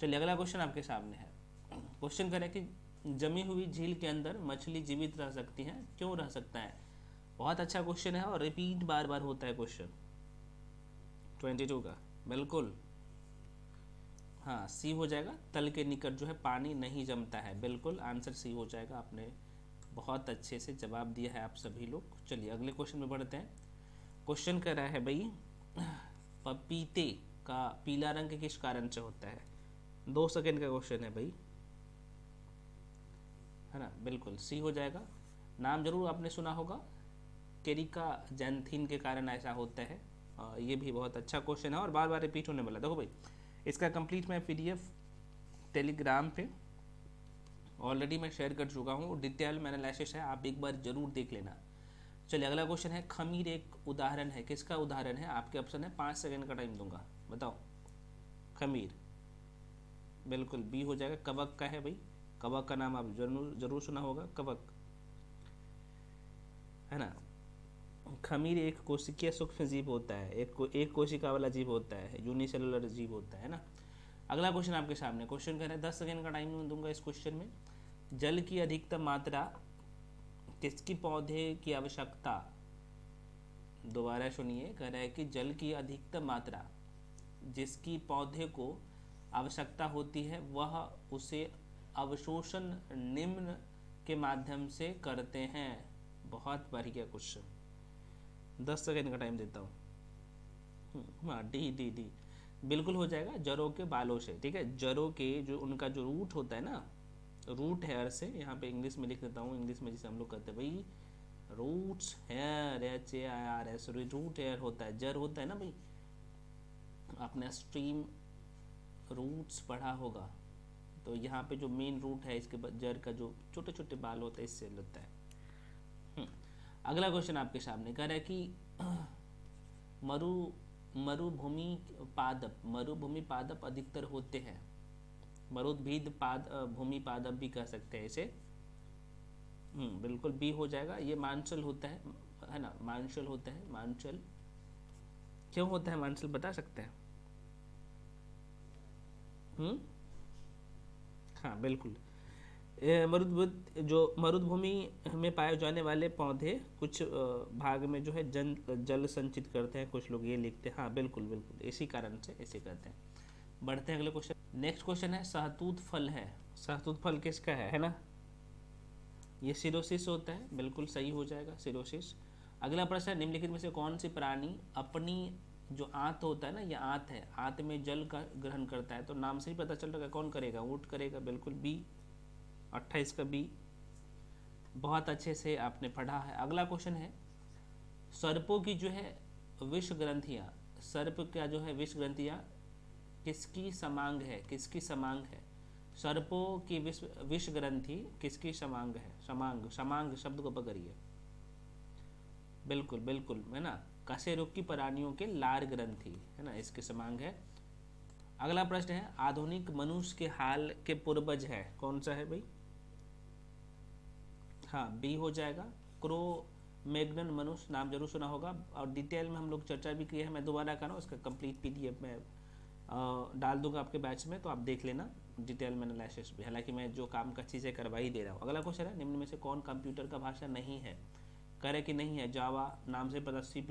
चलिए अगला क्वेश्चन आपके सामने है। क्वेश्चन करें कि जमी हुई झील के अंदर मछली जीवित रह सकती है, क्यों रह सकता है? बहुत अच्छा क्वेश्चन है और रिपीट बार बार होता है क्वेश्चन 22 का, बिल्कुल। हाँ सी हो जाएगा, तल के निकट जो है पानी नहीं जमता है, बिल्कुल आंसर सी हो जाएगा। आपने बहुत अच्छे से जवाब दिया है आप सभी लोग। चलिए अगले क्वेश्चन में बढ़ते हैं। क्वेश्चन कर रहा है भाई, पपीते का पीला रंग किस कारण से होता है? 2 सेकेंड का क्वेश्चन है भाई, है ना, बिल्कुल सी हो जाएगा। नाम जरूर आपने सुना होगा, केरिका जैंथिन के कारण ऐसा होता है। ये भी बहुत अच्छा क्वेश्चन है और बार बार रिपीट होने वाला। देखो भाई, इसका कंप्लीट मैं PDF टेलीग्राम पे ऑलरेडी मैं शेयर कर चुका हूँ, डिटेल में एनालिसिस है, आप एक बार जरूर देख लेना। चलिए अगला क्वेश्चन है, खमीर एक उदाहरण है, किसका उदाहरण है? आपके ऑप्शन है, 5 सेकेंड का टाइम दूंगा, बताओ। खमीर, बिल्कुल बी हो जाएगा। कवक का है भाई, कवक का नाम आप जरूर सुना होगा, कवक, है ना। खमीर एक कोशिकीय सूक्ष्म जीव होता है, एक कोशिका वाला जीव होता है, यूनिसेलुलर जीव होता है ना। अगला क्वेश्चन आपके सामने, क्वेश्चन कह रहे हैं 10 सेकेंड का टाइम दूंगा इस क्वेश्चन में। जल की अधिकतम मात्रा किसकी पौधे की आवश्यकता? दोबारा सुनिए, कह रहा है कि जल की अधिकतम मात्रा जिसकी पौधे को आवश्यकता होती है वह उसे अवशोषण निम्न के माध्यम से करते हैं। बहुत बढ़िया क्वेश्चन, 10 सेकेंड का टाइम देता हूँ। हाँ डी बिल्कुल हो जाएगा, जड़ों के बालों से, ठीक है। जड़ों के जो उनका जो रूट होता है ना, रूट हेयर से, यहाँ पे इंग्लिश में लिख देता हूँ, इंग्लिश में जिसे हम लोग कहते हैं भाई roots hair, HAIRS, root hair होता है, जड़ होता है ना भाई। आपने स्ट्रीम रूट्स पढ़ा होगा, तो यहाँ पे जो मेन रूट है इसके जड़ का जो छोटे छोटे बाल होते हैं इससे लगता है। अगला क्वेश्चन आपके सामने कह रहा है कि मरु मरुभूमि पादप अधिकतर होते हैं। मरुद्भिद भूमि पादप भी कह सकते हैं इसे। बिल्कुल बी हो जाएगा। ये मांसल होता है ना, मांसल होता है। मांसल क्यों होता है मांसल, बता सकते हैं? हाँ बिल्कुल। मरुभूमि में पाए जाने वाले पौधे कुछ भाग में जो है जल संचित करते हैं, कुछ लोग ये लिखते हैं। हाँ बिल्कुल बिल्कुल, इसी कारण से ऐसे करते हैं। बढ़ते हैं अगले क्वेश्चन। नेक्स्ट क्वेश्चन है सहतूत फल है। सहतूत फल किसका है ना? ये सिरोसिस होता है, बिल्कुल सही हो जाएगा सिरोसिस। अगला प्रश्न है निम्नलिखित में से कौन सी प्राणी अपनी जो आंत होता है ना, ये आंत है, आंत में जल का ग्रहण करता है। तो नाम से ही पता चल रहा है कौन करेगा, ऊंट करेगा। बिल्कुल बी, 28 का बी। बहुत अच्छे से आपने पढ़ा है। अगला क्वेश्चन है सर्पों की जो है विष ग्रंथियां, सर्प का जो है विष ग्रंथियां किसकी समांग है? किसकी समांग है? सर्पों की विष ग्रंथि किसकी समांग है? समांग, समांग शब्द को पकड़िए। बिल्कुल बिल्कुल है ना, कशेरुकी प्राणियों के लार ग्रंथि है ना, इसके समांग है। अगला प्रश्न है आधुनिक मनुष्य के हाल के पूर्वज है, कौन सा है भाई? हाँ बी हो जाएगा। क्रो मैग्नन मनुष्य, नाम जरूर सुना होगा और डिटेल में हम लोग चर्चा भी की है। मैं दोबारा कर रहा हूँ, उसका कंप्लीट पीडीएफ में डाल दूंगा आपके बैच में, तो आप देख लेना डिटेल में एनालिसिस भी। हालांकि मैं जो काम का चीज़ें करवा ही दे रहा हूँ। अगला क्वेश्चन है निम्न में से कौन कंप्यूटर का भाषा नहीं है? करे कि नहीं है? जावा, नाम से पता, C++,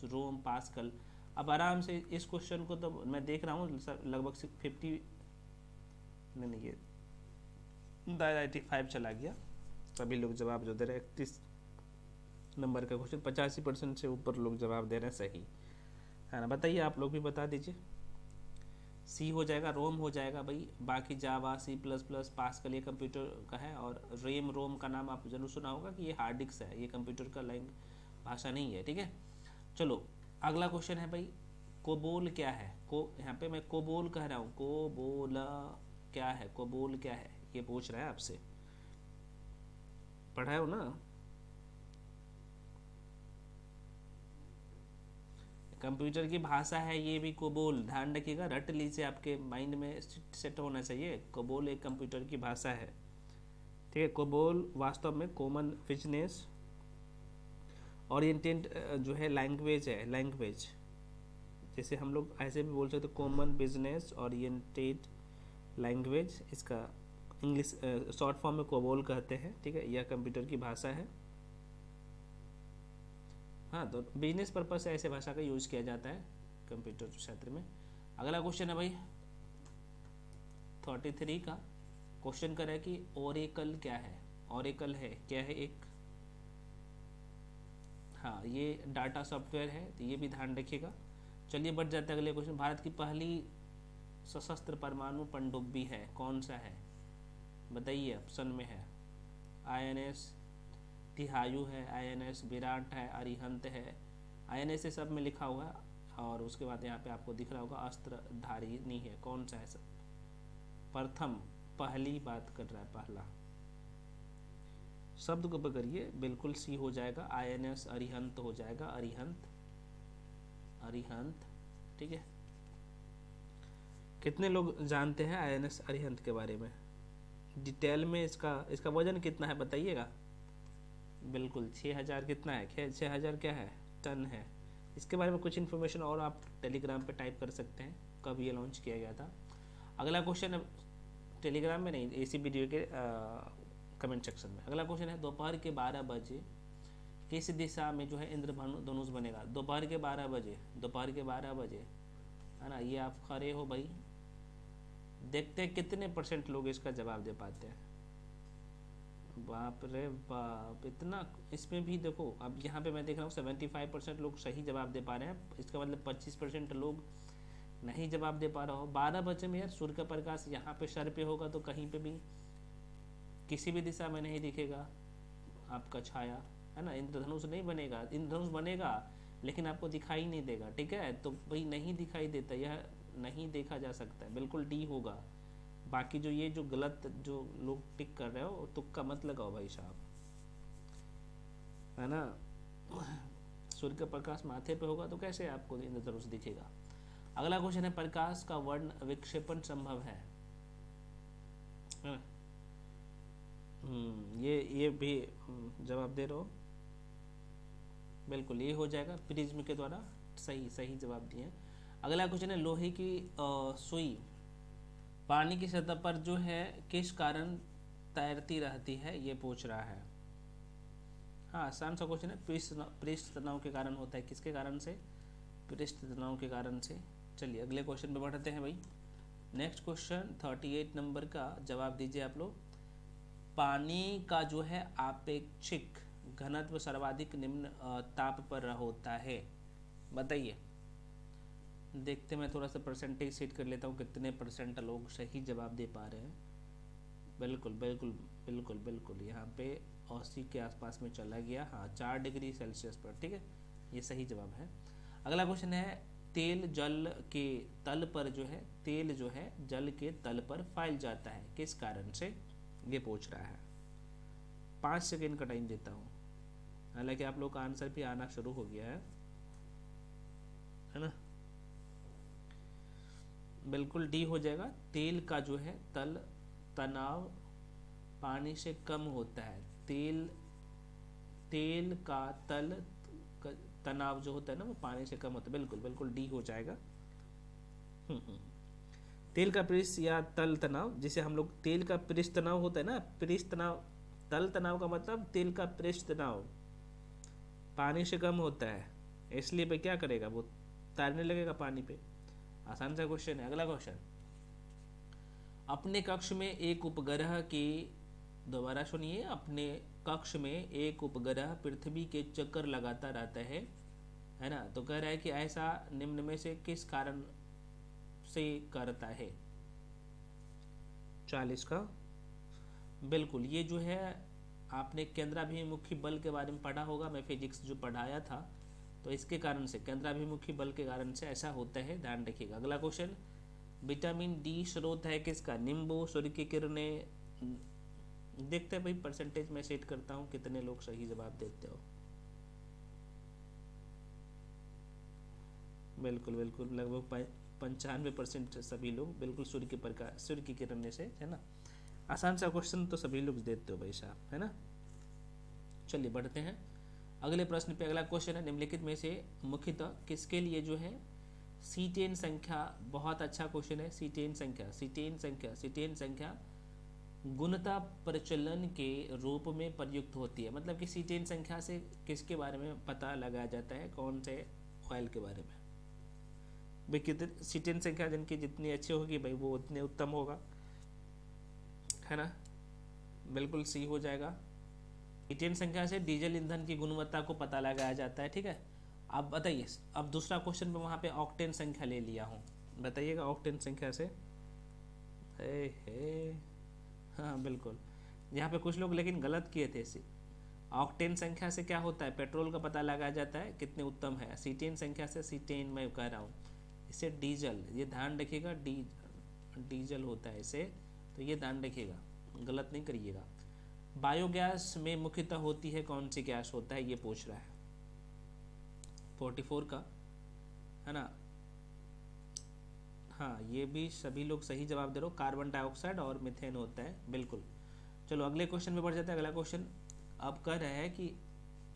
रोम, पास्कल। अब आराम से इस क्वेश्चन को तो मैं देख रहा हूँ लगभग 50 नहीं ये 85 चला गया। सभी लोग जवाब जो दे रहे हैं 31 नंबर का क्वेश्चन, 85% से ऊपर लोग जवाब दे रहे हैं सही है ना। बताइए, आप लोग भी बता दीजिए। सी हो जाएगा, रोम हो जाएगा भाई। बाकी जावा, C++, पास्कल ये कंप्यूटर का है। और रोम का नाम आप जरूर सुना होगा कि ये हार्ड डिस्क है, ये कंप्यूटर का भाषा नहीं है। ठीक है, चलो अगला क्वेश्चन है भाई कोबोल क्या है? यहाँ पे मैं कोबोल कह रहा हूँ, कोबोल क्या है? कोबोल क्या है ये पूछ रहा है आपसे, पढ़ा हो ना? कंप्यूटर की भाषा है ये भी कोबोल, ध्यान रखिएगा, रट लीजिए, आपके माइंड में सेट होना चाहिए। कोबोल एक कंप्यूटर की भाषा है। ठीक है, कोबोल वास्तव में कॉमन बिजनेस ओरिएंटेड जो है लैंग्वेज है। लैंग्वेज जैसे हम लोग ऐसे भी बोल सकते, कॉमन बिजनेस ओरिएंटेड लैंग्वेज, इसका इंग्लिश शॉर्ट फॉर्म में कोबोल कहते हैं। ठीक है, यह कंप्यूटर की भाषा है। हाँ, तो बिजनेस पर्पज से ऐसे भाषा का यूज किया जाता है कंप्यूटर क्षेत्र में। अगला क्वेश्चन है भाई 33 का क्वेश्चन कर रहा है कि ओरेकल क्या है? ओरेकल है क्या है? एक हाँ, ये डाटा सॉफ्टवेयर है, तो ये भी ध्यान रखिएगा। चलिए बढ़ जाते हैं अगले क्वेश्चन। भारत की पहली सशस्त्र परमाणु पनडुब्बी है, कौन सा है? बताइए, ऑप्शन में है INS तिहायु है, INS विराट है, अरिहंत है। INS से सब में लिखा हुआ है। और उसके बाद यहाँ पे आपको दिख रहा होगा अस्त्रधारिणी है, कौन सा है? सब प्रथम, पहली बात कर रहा है, पहला शब्द को पकड़िए। बिल्कुल सी हो जाएगा, INS अरिहंत हो जाएगा, अरिहंत, अरिहंत। ठीक है, कितने लोग जानते हैं INS अरिहंत के बारे में डिटेल में? इसका वजन कितना है बताइएगा। बिल्कुल 6000 कितना है? 6000 क्या है? टन है। इसके बारे में कुछ इन्फॉर्मेशन और आप टेलीग्राम पे टाइप कर सकते हैं, कब ये लॉन्च किया गया था। अगला क्वेश्चन है टेलीग्राम में नहीं, इसी वीडियो के कमेंट सेक्शन में। अगला क्वेश्चन है दोपहर के 12 बजे किस दिशा में जो है इंद्रधनुष बनेगा? दोपहर के 12 बजे, दोपहर के 12 बजे है ना। ये आप खड़े हो भाई, देखते हैं कितने % लोग इसका जवाब दे पाते हैं। बाप रे बाप, इतना! इसमें भी देखो, अब यहाँ पे मैं देख रहा हूँ 75% लोग सही जवाब दे पा रहे हैं। इसका मतलब 25% लोग नहीं जवाब दे पा रहा हो। 12 बजे में यार सूर्य का प्रकाश यहाँ पे सर पे होगा तो कहीं पे भी किसी भी दिशा में नहीं दिखेगा आपका छाया, है ना। इंद्रधनुष नहीं बनेगा, इंद्रधनुष बनेगा लेकिन आपको दिखाई नहीं देगा। ठीक है, तो भाई नहीं दिखाई देता, यह नहीं देखा जा सकता है। बिल्कुल डी होगा, बाकी जो ये जो गलत जो लोग टिक कर रहे हो तुक्का मत लगाओ भाई साहब, है ना। सूर्य का प्रकाश माथे पे होगा तो कैसे आपको इंद्रधनुष दिखेगा। अगला क्वेश्चन है, प्रकाश का वर्ण विक्षेपण संभव है ना? ये भी जवाब दे रहे हो, बिल्कुल ये हो जाएगा प्रिज्म के द्वारा, सही सही जवाब दिए। अगला क्वेश्चन है, लोहे की सुई पानी की सतह पर जो है किस कारण तैरती रहती है, ये पूछ रहा है। हाँ आसान सा क्वेश्चन है, पृष्ठ तनाव के कारण होता है। किसके कारण से? पृष्ठ तनाव के कारण से। चलिए अगले क्वेश्चन पे बढ़ते हैं भाई। नेक्स्ट क्वेश्चन 38 नंबर का जवाब दीजिए आप लोग। पानी का जो है आपेक्षिक घनत्व सर्वाधिक निम्न ताप पर होता है, बताइए। देखते मैं थोड़ा सा परसेंटेज सेट कर लेता हूँ, कितने परसेंट लोग सही जवाब दे पा रहे हैं। बिल्कुल बिल्कुल बिल्कुल बिल्कुल, यहाँ पे 80 के आसपास में चला गया। हाँ 4 डिग्री सेल्सियस पर, ठीक है, ये सही जवाब है। अगला क्वेश्चन है, तेल जल के तल पर जो है, तेल जो है जल के तल पर फैल जाता है, किस कारण से, ये पूछ रहा है। 5 सेकेंड का टाइम देता हूँ, हालांकि आप लोग का आंसर भी आना शुरू हो गया है ना। बिल्कुल डी हो जाएगा। तेल का जो है तल तनाव पानी से कम होता है। तेल का तल तनाव जो होता है ना वो पानी से कम होता है। बिल्कुल बिल्कुल डी हो जाएगा। तेल का पृष्ठ या तल तनाव, जिसे हम लोग तेल का पृष्ठ तनाव होता है ना, पृष्ठ तनाव, तल तनाव का मतलब तेल का पृष्ठ तनाव पानी से कम होता है, इसलिए भाई क्या करेगा, वो तैरने लगेगा पानी पे। आसान सा क्वेश्चन है। अगला क्वेश्चन, अपने कक्ष में एक उपग्रह की, दोबारा सुनिए, अपने कक्ष में एक उपग्रह पृथ्वी के चक्कर लगाता रहता है ना। तो कह रहा है कि ऐसा निम्न में से किस कारण से करता है। 40 का, बिल्कुल ये जो है आपने केंद्राभिमुखी बल के बारे में पढ़ा होगा, मैं फिजिक्स जो पढ़ाया था, तो इसके कारण से केंद्राभिमुखी बल के कारण से ऐसा होता है, ध्यान रखिएगा। अगला क्वेश्चन, विटामिन डी स्रोत है किसका, नींबू, सूर्य की किरणें। देखते हैं भाई, परसेंटेज में सेट करता हूँ कितने लोग सही जवाब देते हो। बिल्कुल बिल्कुल लगभग 95% सभी लोग बिल्कुल सूर्य के प्रकाश, सूर्य की किरणें से, है ना। आसान सा क्वेश्चन तो सभी लोग देते हो भाई साहब, है ना। चलिए बढ़ते हैं अगले प्रश्न पे। अगला क्वेश्चन है, निम्नलिखित में से मुख्यतः किसके लिए जो है सीटेन संख्या, बहुत अच्छा क्वेश्चन है। सीटेन संख्या गुणता प्रचलन के रूप में प्रयुक्त होती है। मतलब कि सीटेन संख्या से किसके बारे में पता लगाया जाता है, कौन से ऑयल के बारे में। भाई कितने सीटेन संख्या जिनकी जितनी अच्छी होगी भाई वो उतने उत्तम होगा, है ना। बिल्कुल सी हो जाएगा। सीटेन संख्या से डीजल ईंधन की गुणवत्ता को पता लगाया जाता है, ठीक है। अब बताइए, अब दूसरा क्वेश्चन में वहाँ पे ऑक्टेन संख्या ले लिया हूँ, बताइएगा ऑक्टेन संख्या से। हाँ बिल्कुल, यहाँ पे कुछ लोग लेकिन गलत किए थे। ऑक्टेन संख्या से क्या होता है, पेट्रोल का पता लगाया जाता है कितने उत्तम है। सीटेन संख्या से, सीटेन मैं कह रहा हूँ, इससे डीजल, ये ध्यान रखिएगा, डीजल होता है इसे, तो ये ध्यान रखिएगा, गलत नहीं करिएगा। बायोगैस में मुख्यतः होती है कौन सी गैस होता है, ये पूछ रहा है। 44 का, है ना। हाँ ये भी सभी लोग सही जवाब दे रहे हो, कार्बन डाइऑक्साइड और मीथेन होता है, बिल्कुल। चलो अगले क्वेश्चन में बढ़ जाते हैं। अगला क्वेश्चन अब कह रहा है कि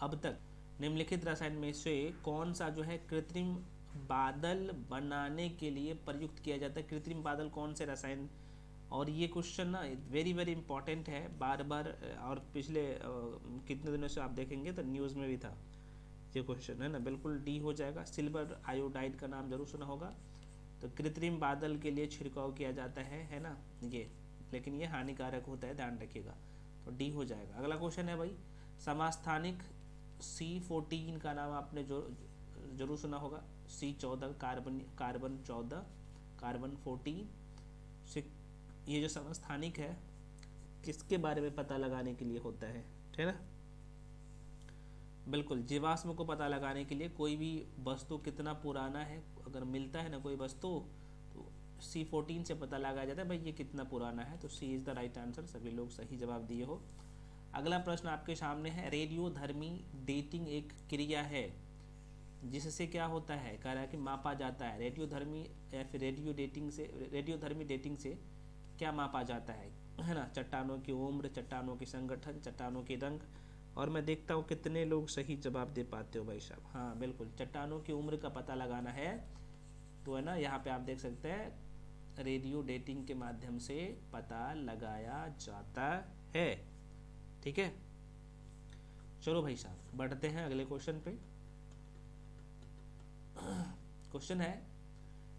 अब तक निम्नलिखित रसायन में से कौन सा जो है कृत्रिम बादल बनाने के लिए प्रयुक्त किया जाता है। कृत्रिम बादल कौन से रसायन, और ये क्वेश्चन ना वेरी वेरी इंपॉर्टेंट है, बार बार, और पिछले कितने दिनों से आप देखेंगे तो न्यूज़ में भी था ये क्वेश्चन, है ना। बिल्कुल डी हो जाएगा। सिल्वर आयोडाइड का नाम जरूर सुना होगा। तो कृत्रिम बादल के लिए छिड़काव किया जाता है ना ये, लेकिन ये हानिकारक होता है, ध्यान रखिएगा, तो डी हो जाएगा। अगला क्वेश्चन है भाई, समस्थानिक C14 का नाम आपने जरूर सुना होगा। C14 कार्बन 14 कार्बन 14, ये जो समस्थानिक है किसके बारे में पता लगाने के लिए होता है, ठीक है ना। बिल्कुल, जीवाश्म को पता लगाने के लिए, कोई भी वस्तु कितना पुराना है, अगर मिलता है ना कोई वस्तु, तो C14 से पता लगाया जाता है भाई ये कितना पुराना है, तो सी इज़ द राइट आंसर। सभी लोग सही जवाब दिए हो। अगला प्रश्न आपके सामने है, रेडियोधर्मी डेटिंग एक क्रिया है जिससे क्या होता है, कह रहा है कि मापा जाता है। रेडियोधर्मी या फिर रेडियोधर्मी डेटिंग से क्या मापा जाता है ना? चट्टानों की उम्र, चट्टानों के संगठन, चट्टानों के रंग। और मैं देखता हूँ कितने लोग सही जवाब दे पाते हो भाई साहब। हाँ बिल्कुल, चट्टानों की उम्र का पता लगाना है तो है ना, यहाँ पे आप देख सकते हैं रेडियो डेटिंग के माध्यम से पता लगाया जाता है। ठीक है, चलो भाई साहब बढ़ते हैं अगले क्वेश्चन पे। क्वेश्चन है,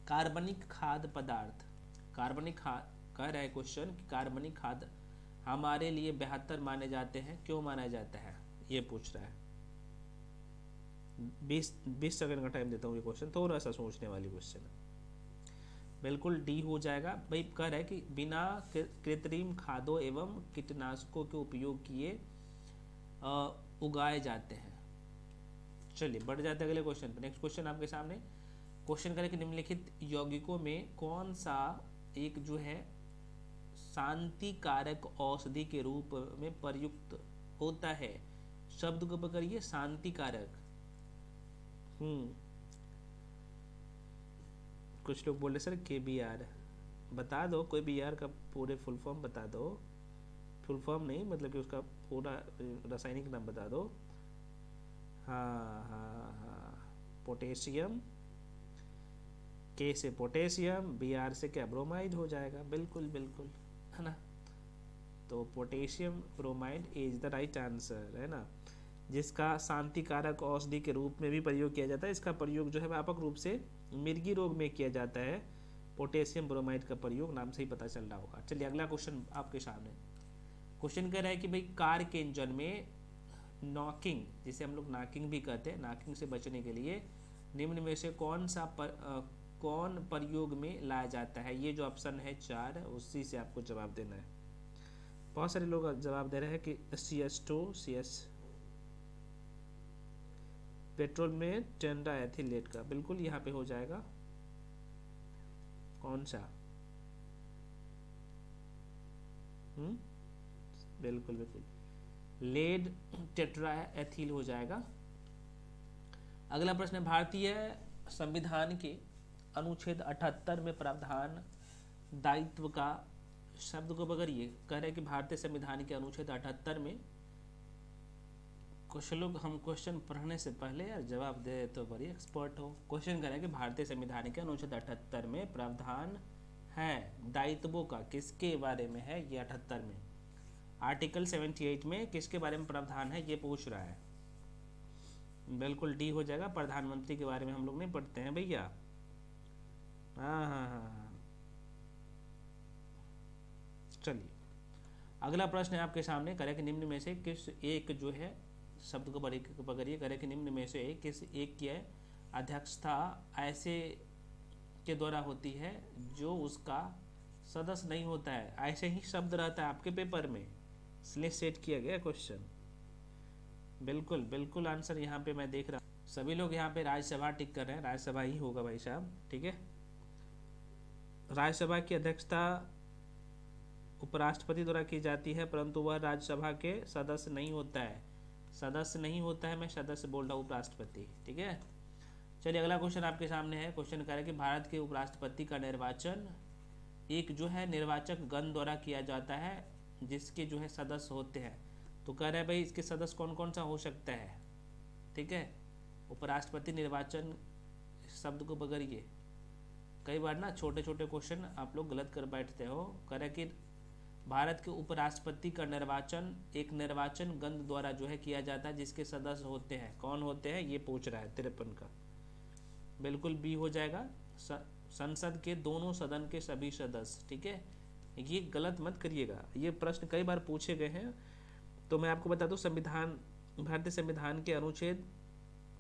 कार्बनिक खाद्य पदार्थ, कार्बनिक खाद कह रहा है क्वेश्चन कि कार्बनिक खाद्य हमारे लिए बेहतर माने जाते हैं, क्यों माना जाता है, ये पूछ रहा है। 20 सेकंड का टाइम देता हूँ, ये क्वेश्चन थोड़ा सा सोचने वाली क्वेश्चन है। बिल्कुल डी हो जाएगा भाई। कह रहा है कि बिना कृत्रिम खादों एवं कीटनाशकों के उपयोग किए उगाए जाते हैं। चलिए बढ़ जाते हैं अगले क्वेश्चन पर। नेक्स्ट क्वेश्चन आपके सामने क्वेश्चन करें कि निम्नलिखित यौगिकों में कौन सा एक जो है शांति कारक औषधि के रूप में प्रयुक्त होता है। शब्द को पकड़िए, शांति कारक। कुछ लोग बोले सर KBR, बता दो कोई भी यार का पूरे फुल फॉर्म बता दो। फुल फॉर्म नहीं, मतलब कि उसका पूरा रासायनिक नाम बता दो। हाँ, पोटेशियम, K से पोटेशियम, Br से क्या, ब्रोमाइड हो जाएगा। बिल्कुल बिल्कुल, है ना। तो potassium bromide is the right answer, है ना, जिसका शांति कारक औषधि के रूप में भी प्रयोग किया जाता है। इसका प्रयोग जो है व्यापक रूप से मिर्गी रोग में किया जाता है। पोटेशियम ब्रोमाइड का प्रयोग नाम से ही पता चल रहा होगा। चलिए अगला क्वेश्चन आपके सामने। क्वेश्चन कह रहा है कि भाई कार के इंजन में नॉकिंग, जिसे हम लोग नॉकिंग भी कहते हैं, नॉकिंग से बचने के लिए निम्न में से कौन प्रयोग में लाया जाता है। ये जो ऑप्शन है 4, उसी से आपको जवाब देना है। बहुत सारे लोग जवाब दे रहे हैं कि CS2 पेट्रोल में टेंडा एथिलेट का। बिल्कुल यहाँ पे हो जाएगा। कौन सा? बिल्कुल बिल्कुल, लेड टेट्रा एथिल हो जाएगा। अगला प्रश्न है, भारतीय संविधान के अनुच्छेद 78 में प्रावधान दायित्व का, शब्द को पकड़िए। कह रहे हैं कि भारतीय संविधान के अनुच्छेद 78 में, कुछ लोग हम क्वेश्चन पढ़ने से पहले यार जवाब दे तो बड़ी एक्सपर्ट हो। क्वेश्चन करें कि भारतीय संविधान के अनुच्छेद 78 में प्रावधान है दायित्वों का, किसके बारे में है ये 78 में। आर्टिकल 78 में किसके बारे में प्रावधान है ये पूछ रहा है। बिल्कुल डी हो जाएगा। प्रधानमंत्री के बारे में हम लोग नहीं पढ़ते हैं भैया। हाँ। चलिए अगला प्रश्न है आपके सामने। करें कि निम्न में से किस एक जो है, शब्द को पकड़िए। करें कि निम्न में से किस एक की अध्यक्षता ऐसे के द्वारा होती है जो उसका सदस्य नहीं होता है। ऐसे ही शब्द रहता है आपके पेपर में, इसलिए सेट किया गया क्वेश्चन। बिल्कुल बिल्कुल आंसर यहाँ पे मैं देख रहा हूँ। सभी लोग यहाँ पे राज्यसभा टिक कर रहे हैं। राज्यसभा ही होगा भाई साहब, ठीक है। राज्यसभा की अध्यक्षता उपराष्ट्रपति द्वारा की जाती है, परंतु वह राज्यसभा के सदस्य नहीं होता है। सदस्य नहीं होता है, मैं सदस्य बोल रहा हूँ, उपराष्ट्रपति, ठीक है। चलिए अगला क्वेश्चन आपके सामने है। क्वेश्चन कह रहा है कि भारत के उपराष्ट्रपति का निर्वाचन एक जो है निर्वाचक गण द्वारा किया जाता है, जिसके जो है सदस्य होते हैं। तो कह रहा है भाई इसके सदस्य कौन कौन सा हो सकता है, ठीक है। उपराष्ट्रपति निर्वाचन शब्द को पकड़िए। कई बार ना छोटे छोटे क्वेश्चन आप लोग गलत कर बैठते हो। कह रहा है कि भारत के उपराष्ट्रपति का निर्वाचन एक निर्वाचन गण द्वारा जो है किया जाता है, जिसके सदस्य होते हैं। कौन होते हैं ये पूछ रहा है। 53 का बिल्कुल बी हो जाएगा। संसद के दोनों सदन के सभी सदस्य, ठीक है। ये गलत मत करिएगा, ये प्रश्न कई बार पूछे गए हैं। तो मैं आपको बता दूं, भारतीय संविधान के अनुच्छेद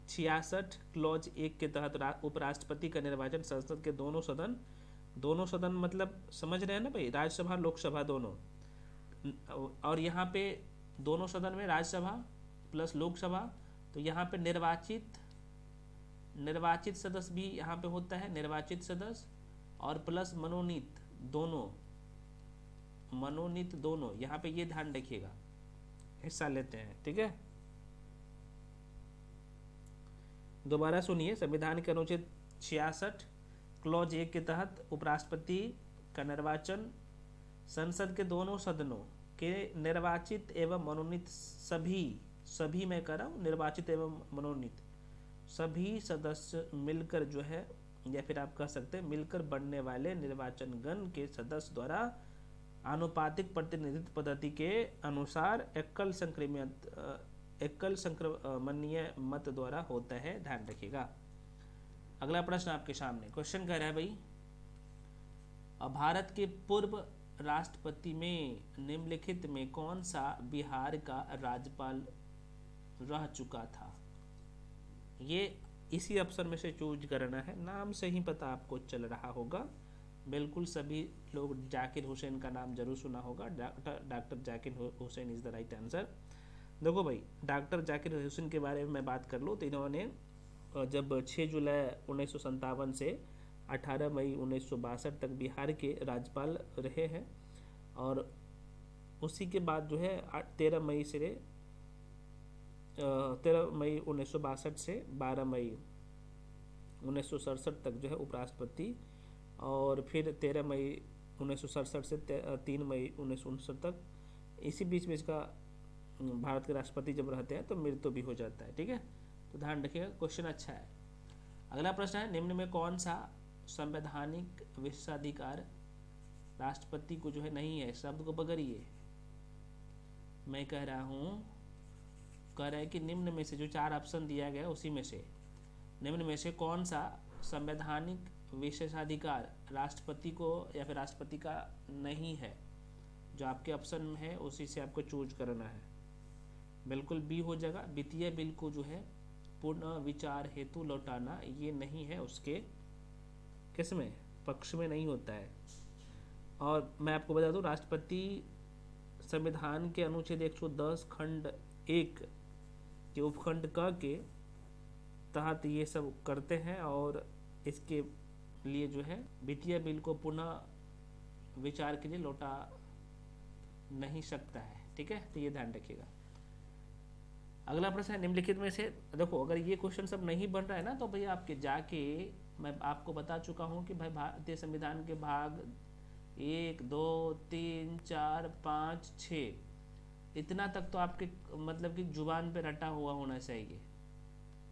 66 क्लॉज 1 के तहत उपराष्ट्रपति का निर्वाचन संसद के दोनों सदन मतलब समझ रहे हैं ना भाई, राज्यसभा लोकसभा दोनों। और यहाँ पे दोनों सदन में राज्यसभा प्लस लोकसभा, तो यहाँ पे निर्वाचित सदस्य भी यहाँ पे होता है, निर्वाचित सदस्य। और प्लस मनोनीत दोनों, मनोनीत दोनों, यहाँ पे ये ध्यान रखिएगा, हिस्सा लेते हैं, ठीक है। दोबारा सुनिए, संविधान के अनुच्छेद 66 क्लॉज 1 के तहत उपराष्ट्रपति का निर्वाचन संसद के दोनों सदनों के निर्वाचित एवं मनोनीत सभी मैं कह रहा हूँ, निर्वाचित एवं मनोनीत सभी सदस्य मिलकर जो है, या फिर आप कह सकते हैं मिलकर बनने वाले निर्वाचन गण के सदस्य द्वारा आनुपातिक प्रतिनिधित्व पद्धति के अनुसार एकल संक्रमणीय मत द्वारा होता है, ध्यान रखिएगा। अगला प्रश्न आपके सामने, क्वेश्चन कह रहा है भाई, भारत के पूर्व राष्ट्रपति में निम्नलिखित में कौन सा बिहार का राज्यपाल रह चुका था? ये इसी ऑप्शन में से चूज करना है, नाम से ही पता आपको चल रहा होगा, बिल्कुल सभी लोग जाकिर हुसैन का नाम जरूर सुना होगा, doctor Zakir Hussain is the right answer. देखो भाई, डॉक्टर जाकिर हुसैन के बारे में मैं बात कर लूँ तो इन्होंने जब 6 जुलाई 1957 से 18 मई 1962 तक बिहार के राज्यपाल रहे हैं, और उसी के बाद जो है 13 मई 1962 से 12 मई 1967 तक जो है उपराष्ट्रपति, और फिर 13 मई 1967 से 3 मई 1969 तक, इसी बीच में इसका भारत के राष्ट्रपति जब रहते हैं तो मृत्यु भी हो जाता है, ठीक है। तो ध्यान रखिएगा, क्वेश्चन अच्छा है। अगला प्रश्न है, निम्न में कौन सा संवैधानिक विशेषाधिकार राष्ट्रपति को जो है नहीं है? शब्द को पकड़िए, मैं कह रहा हूँ, कह रहा है कि निम्न में से जो 4 ऑप्शन दिया गया उसी में से निम्न में से कौन सा संवैधानिक विशेषाधिकार राष्ट्रपति को या फिर राष्ट्रपति का नहीं है? जो आपके ऑप्शन में है उसी से आपको चूज करना है। बिल्कुल बी हो जाएगा, वित्तीय बिल को जो है पुनः विचार हेतु लौटाना, ये नहीं है, उसके किसमें पक्ष में नहीं होता है। और मैं आपको बता दूं, राष्ट्रपति संविधान के अनुच्छेद 110 खंड 1 के उपखंड क के तहत ये सब करते हैं, और इसके लिए जो है वित्तीय बिल को पुनः विचार के लिए लौटा नहीं सकता है, ठीक है। तो ये ध्यान रखिएगा। अगला प्रश्न है, निम्नलिखित में से, देखो अगर ये क्वेश्चन सब नहीं बन रहा है ना तो भैया आपके जाके मैं आपको बता चुका हूँ कि भाई भारतीय संविधान के भाग 1, 2, 3, 4, 5, 6 इतना तक तो आपके मतलब कि जुबान पे रटा हुआ होना चाहिए,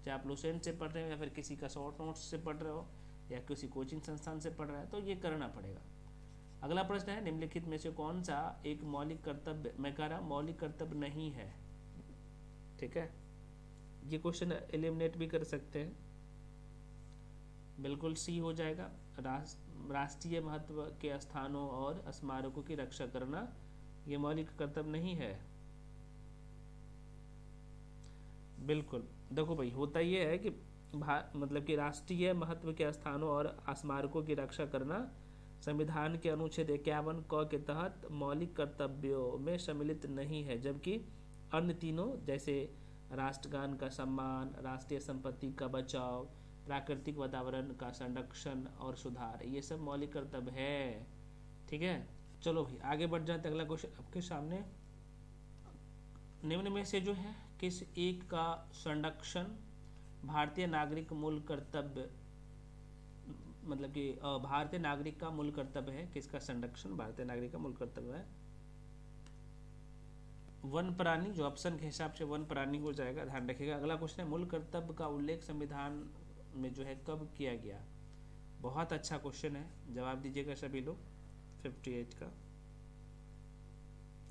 चाहे आप लुसेंट से पढ़ रहे हो या फिर किसी का शॉर्ट नोट्स से पढ़ रहे हो या किसी कोचिंग संस्थान से पढ़ रहे हैं, तो ये करना पड़ेगा। अगला प्रश्न है, निम्नलिखित में से कौन सा एक मौलिक कर्तव्य, मैं कह रहा मौलिक कर्तव्य नहीं है, ठीक है। ये क्वेश्चन एलिमिनेट भी कर सकते हैं, बिल्कुल सी हो जाएगा। राष्ट्रीय महत्व के स्थानों और स्मारकों की रक्षा करना, ये मौलिक कर्तव्य नहीं है, बिल्कुल। देखो भाई, होता ये है कि मतलब कि राष्ट्रीय महत्व के स्थानों और स्मारकों की रक्षा करना संविधान के अनुच्छेद 51 क के तहत मौलिक कर्तव्यों में सम्मिलित नहीं है, जबकि अन्य तीनों जैसे राष्ट्रगान का सम्मान, राष्ट्रीय संपत्ति का बचाव, प्राकृतिक वातावरण का संरक्षण और सुधार, ये सब मौलिक कर्तव्य है, ठीक है। चलो भाई आगे बढ़ जाते। अगला क्वेश्चन आपके सामने, निम्न में से जो है किस एक का संरक्षण भारतीय नागरिक मूल कर्तव्य, मतलब कि भारतीय नागरिक का मूल कर्तव्य है? किसका संरक्षण भारतीय नागरिक का मूल कर्तव्य है? वन प्राणी, जो ऑप्शन के हिसाब से वन प्राणी हो जाएगा, ध्यान रखिएगा। अगला क्वेश्चन है, मूल कर्तव्य का उल्लेख संविधान में जो है कब किया गया? बहुत अच्छा क्वेश्चन है, जवाब दीजिएगा सभी लोग। 58 का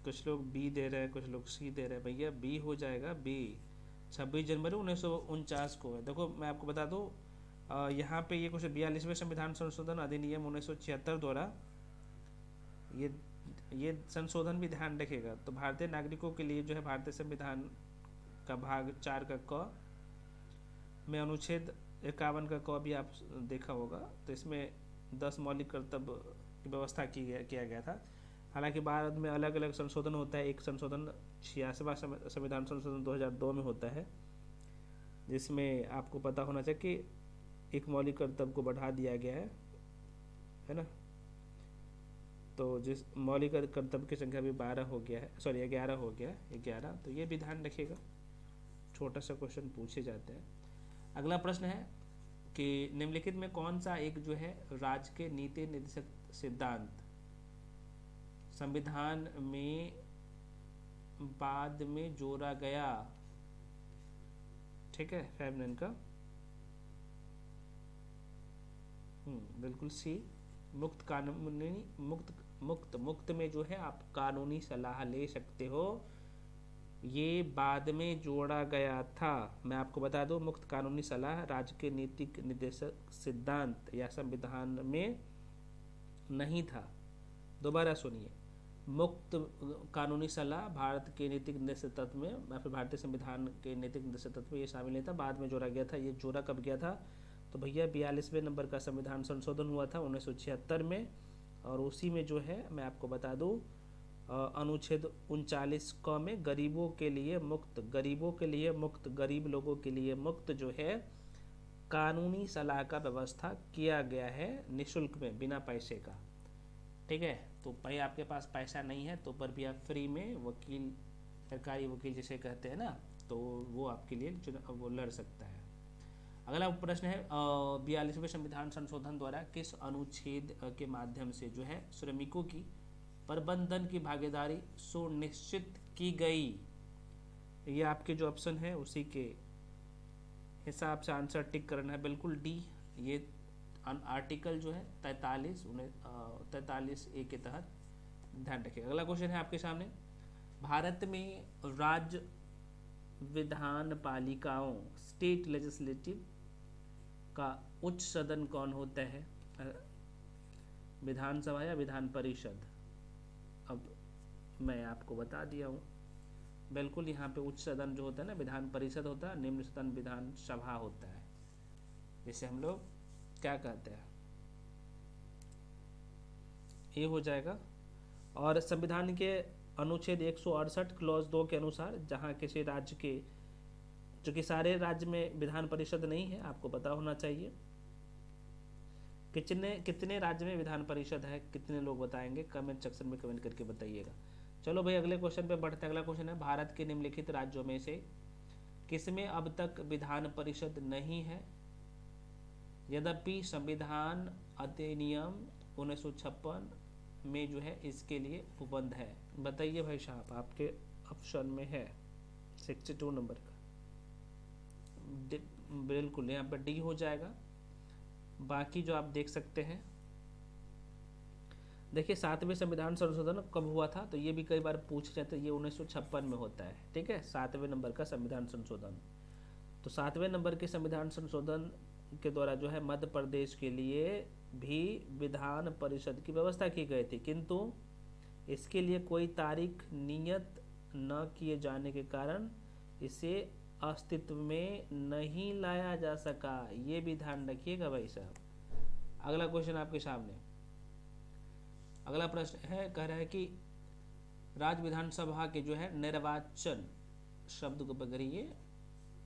कुछ लोग बी दे रहे हैं, कुछ लोग सी दे रहे हैं। भैया बी हो जाएगा, बी 26 जनवरी 1949 को है। देखो मैं आपको बता दूं, यहाँ पे ये कुछ 42वें संविधान संशोधन अधिनियम 1976 द्वारा ये संशोधन भी ध्यान रखेगा। तो भारतीय नागरिकों के लिए जो है भारतीय संविधान का भाग 4 का क में अनुच्छेद 51 का क भी आप देखा होगा, तो इसमें 10 मौलिक कर्तव्य की व्यवस्था किया गया था। हालांकि भारत में अलग अलग संशोधन होता है। एक संशोधन 86वां संविधान संशोधन 2002 में होता है, जिसमें आपको पता होना चाहिए कि एक मौलिक कर्तव्य को बढ़ा दिया गया है, है ना। तो जिस मौलिक कर्तव्य की संख्या भी 12 हो गया है, सॉरी 11 हो गया है, 11, तो ये भी ध्यान रखिएगा, छोटा सा क्वेश्चन पूछे जाते हैं। अगला प्रश्न है कि निम्नलिखित में कौन सा एक जो है राज्य के नीति निर्देशक सिद्धांत संविधान में बाद में जोड़ा गया, ठीक है, फैमनन का। बिल्कुल सी। मुक्त कानूनी मुक्त में जो है आप कानूनी सलाह ले सकते हो, ये बाद में जोड़ा गया था। मैं आपको बता दूं, मुक्त कानूनी सलाह राज्य के नीतिक निर्देशक सिद्धांत या संविधान में नहीं था। दोबारा सुनिए, मुक्त कानूनी सलाह भारत के नीतिक निर्देशक तत्व में या फिर भारतीय संविधान के नीतिक निर्देशक तत्व में ये शामिल नहीं था, बाद में जोड़ा गया था। ये जोड़ा कब गया था? तो भैया 42वें नंबर का संविधान संशोधन हुआ था 1976 में, और उसी में जो है मैं आपको बता दूं अनुच्छेद 39 क में गरीबों के लिए मुक्त, गरीब लोगों के लिए मुक्त जो है कानूनी सलाह का व्यवस्था किया गया है, निःशुल्क में, बिना पैसे का, ठीक है। तो भाई आपके पास पैसा नहीं है तो पर भी आप फ्री में वकील, सरकारी वकील जिसे कहते हैं ना, तो वो आपके लिए वो लड़ सकता है। अगला प्रश्न है 42वें संविधान संशोधन द्वारा किस अनुच्छेद के माध्यम से जो है श्रमिकों की प्रबंधन की भागीदारी सुनिश्चित की गई? ये आपके जो ऑप्शन है उसी के हिसाब से आंसर टिक करना है, बिल्कुल डी। ये आर्टिकल जो है 43A के तहत, ध्यान रखिएगा। अगला क्वेश्चन है आपके सामने, भारत में राज्य विधान पालिकाओं स्टेट लेजिस्लेटिव का उच्च सदन कौन होता है? विधानसभा या विधान परिषद? अब मैं आपको बता दिया हूँ, बिल्कुल यहाँ पे उच्च सदन जो होता है ना विधान परिषद होता है, निम्न सदन विधान सभा होता है, जिसे हम लोग क्या कहते हैं, ये हो जाएगा। और संविधान के अनुच्छेद 168 क्लॉज 2 के अनुसार जहाँ किसी राज्य के, चूँकि सारे राज्य में विधान परिषद नहीं है, आपको पता होना चाहिए कितने राज्य में विधान परिषद है, कितने लोग बताएंगे कमेंट सेक्शन में कमेंट करके बताइएगा। चलो भाई अगले क्वेश्चन पे बढ़ते हैं। अगला क्वेश्चन है, भारत के निम्नलिखित राज्यों में से किसमें अब तक विधान परिषद नहीं है यद्यपि संविधान अधिनियम 1956 में जो है इसके लिए उपबंध है? बताइए भाई साहब, आपके ऑप्शन में है 62 नंबर का, बिल्कुल यहाँ पर डी हो जाएगा। बाकी जो आप देख सकते हैं, देखिए 7वें संविधान संशोधन कब हुआ था, तो ये भी कई बार पूछ रहे थे, ये 1956 में होता है, ठीक है, 7वें नंबर का संविधान संशोधन। तो 7वें नंबर के संविधान संशोधन के द्वारा जो है मध्य प्रदेश के लिए भी विधान परिषद की व्यवस्था की गई थी, किंतु इसके लिए कोई तारीख नियत न किए जाने के कारण इसे अस्तित्व में नहीं लाया जा सका, ये भी ध्यान रखिएगा भाई साहब। अगला क्वेश्चन आपके सामने, अगला प्रश्न है, कह रहा है कि राज्य विधानसभा के जो है निर्वाचन, शब्द को पकड़िए,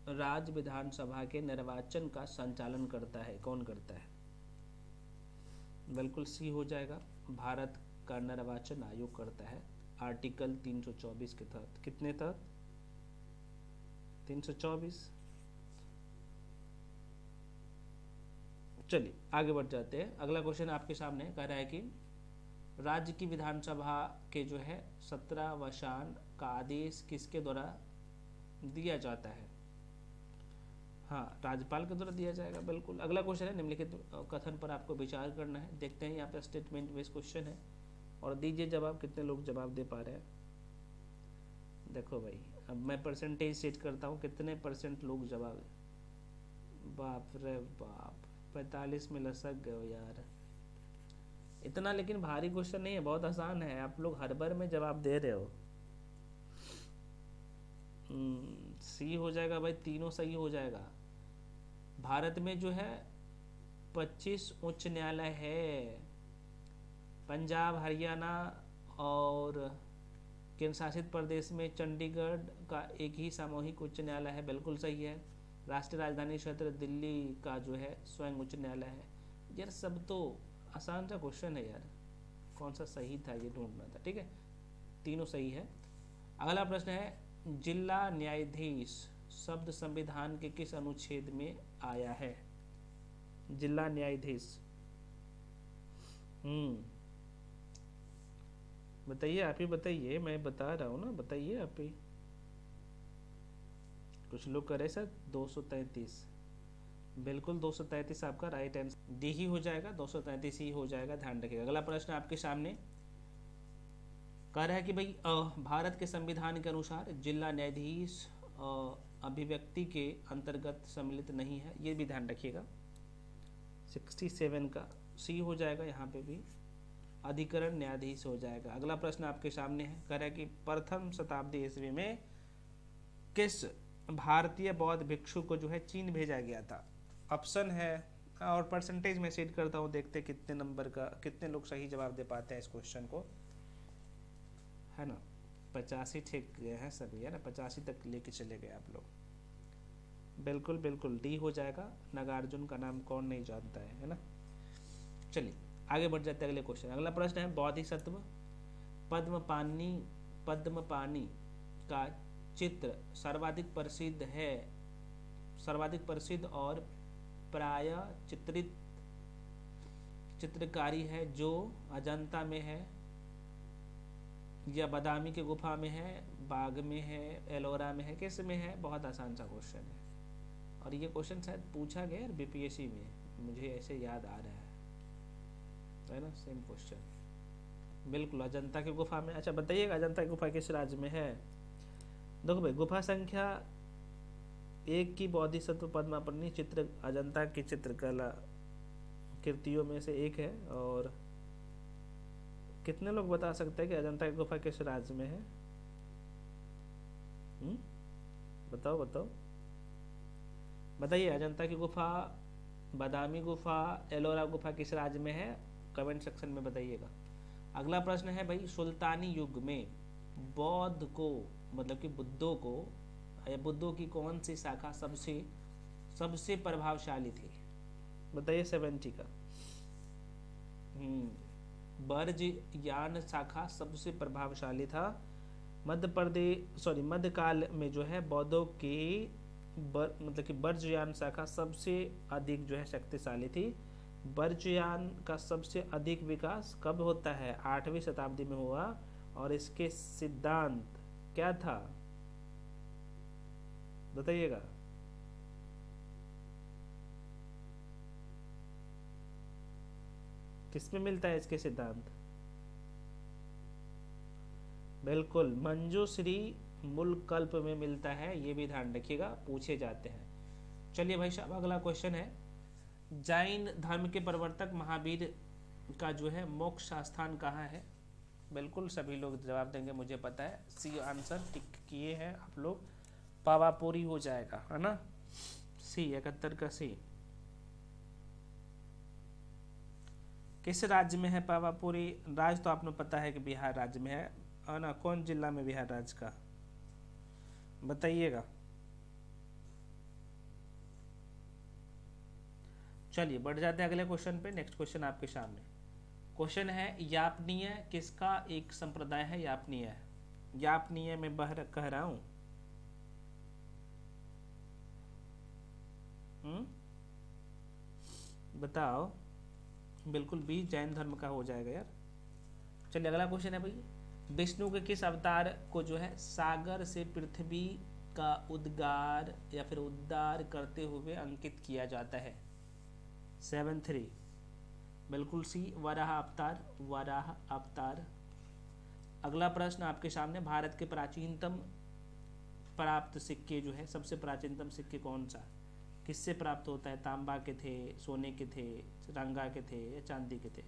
राज्य विधानसभा के निर्वाचन का संचालन करता है, कौन करता है? बिल्कुल सी हो जाएगा, भारत का निर्वाचन आयोग करता है, आर्टिकल 324 के तहत। कितने तहत? 324। चलिए आगे बढ़ जाते हैं। अगला क्वेश्चन आपके सामने कह रहा है कि राज्य की विधानसभा के जो है 17वां का आदेश किसके द्वारा दिया जाता है? हाँ, राज्यपाल के द्वारा दिया जाएगा, बिल्कुल। अगला क्वेश्चन है, निम्नलिखित कथन पर आपको विचार करना है। देखते हैं, यहाँ पे स्टेटमेंट बेस्ड क्वेश्चन है और दीजिए जवाब। कितने लोग जवाब दे पा रहे हैं? देखो भाई, अब मैं परसेंटेज सेट करता हूँ, कितने परसेंट लोग जवाब, बाप रे बाप, 45 में लसक गए हो यार। इतना लेकिन भारी क्वेश्चन नहीं है, बहुत आसान है, आप लोग हर बार में जवाब दे रहे हो। सी हो जाएगा भाई, तीनों सही हो जाएगा। भारत में जो है 25 उच्च न्यायालय है, पंजाब, हरियाणा और केंद्र शासित प्रदेश में चंडीगढ़ का एक ही सामूहिक उच्च न्यायालय है, बिल्कुल सही है। राष्ट्रीय राजधानी क्षेत्र दिल्ली का जो है स्वयं उच्च न्यायालय है। यार सब तो आसान सा क्वेश्चन है यार, कौन सा सही था ये ढूंढना था। ठीक है, तीनों सही है। अगला प्रश्न है, जिला न्यायाधीश शब्द संविधान के किस अनुच्छेद में आया है? जिला न्यायाधीश, बताइए, आप ही बताइए, मैं बता रहा हूँ ना, बताइए आप ही। कुछ लोग करे सर 233, बिल्कुल 233 आपका राइट आंसर डी ही हो जाएगा, 233 ही हो जाएगा, ध्यान रखिएगा। अगला प्रश्न आपके सामने कह रहा है कि भाई भारत के संविधान के अनुसार जिला न्यायाधीश अभिव्यक्ति के अंतर्गत सम्मिलित नहीं है, ये भी ध्यान रखिएगा। 67 का सी हो जाएगा, यहाँ पे भी अधिकरण न्यायाधीश हो जाएगा। अगला प्रश्न आपके सामने है, कह रहा है कि प्रथम शताब्दी ईस्वी में किस भारतीय बौद्ध भिक्षु को जो है चीन भेजा गया था? ऑप्शन है और परसेंटेज में सेट करता हूँ, देखते कितने नंबर का, कितने लोग सही जवाब दे पाते हैं इस क्वेश्चन को, है ना। 85 ठीक गए हैं सभी, है ना, 85 तक लेके चले गए आप लोग। बिल्कुल बिल्कुल डी हो जाएगा, नागार्जुन का नाम कौन नहीं जानता है ना। चलिए आगे बढ़ जाते हैं अगले क्वेश्चन। अगला प्रश्न है, बोधिसत्व पद्मपाणि का चित्र सर्वाधिक प्रसिद्ध और प्राय चित्रित चित्रकारी है जो अजंता में है या बादामी की गुफा में है, बाग में है, एलोरा में है, किस में है? बहुत आसान सा क्वेश्चन है और ये क्वेश्चन शायद पूछा गया है बीपीएससी में, मुझे ऐसे याद आ रहा है ना, सेम क्वेश्चन। बिल्कुल अजंता की गुफा में। अच्छा बताइएगा अजंता की गुफा किस राज्य में है? देखो भाई, गुफा संख्या 1 की बोधिसत्व पद्मपाणि चित्र अजंता की चित्रकला कृतियों में से एक है। और कितने लोग बता सकते हैं कि अजंता की गुफा किस राज्य में है? बताओ बताओ, बताइए, अजंता की गुफा, बादामी गुफा, एलोरा गुफा किस राज्य में है? कमेंट सेक्शन में बताइएगा। अगला प्रश्न है भाई, सुल्तानी युग में बौद्ध को, मतलब कि बुद्धों को, या बुद्धों की कौन सी शाखा सबसे प्रभावशाली थी? बताइए 70 का। बर्जयान शाखा सबसे प्रभावशाली था। मध्यकाल में जो है बौद्धों की मतलब कि बर्जयान शाखा सबसे अधिक जो है शक्तिशाली थी। बर्जयान का सबसे अधिक विकास कब होता है? 8वीं शताब्दी में हुआ। और इसके सिद्धांत क्या था बताइएगा। किसमें मिलता है इसके सिद्धांत? बिल्कुल मंजूश्री मूलकल्प में मिलता है, ये भी ध्यान रखिएगा, पूछे जाते हैं। चलिए भाई साहब अगला क्वेश्चन है, जैन धर्म के प्रवर्तक महावीर का जो है मोक्ष स्थान कहाँ है? बिल्कुल सभी लोग जवाब देंगे, मुझे पता है। सी आंसर टिक किए हैं आप लोग, पावापुरी हो जाएगा, है ना। सी 71 का सी। किस राज्य में है पावापुरी? राज्य तो आपने पता है कि बिहार राज्य में है ना। कौन जिला में बिहार राज्य का बताइएगा। चलिए बढ़ जाते हैं अगले क्वेश्चन पे। नेक्स्ट क्वेश्चन आपके सामने क्वेश्चन है, यापनीय किसका एक संप्रदाय है? यापनीय में कह रहा हूं। बताओ। बिल्कुल भी जैन धर्म का हो जाएगा यार। चलिए अगला क्वेश्चन है भाई, विष्णु के किस अवतार को जो है सागर से पृथ्वी का उद्गार या फिर उद्धार करते हुए अंकित किया जाता है? 73 बिल्कुल सी, वराह अवतार। अगला प्रश्न आपके सामने, भारत के प्राचीनतम प्राप्त सिक्के जो है, सबसे प्राचीनतम सिक्के कौन सा, किससे प्राप्त होता है? तांबा के थे, सोने के थे, रंगा के थे या चांदी के थे?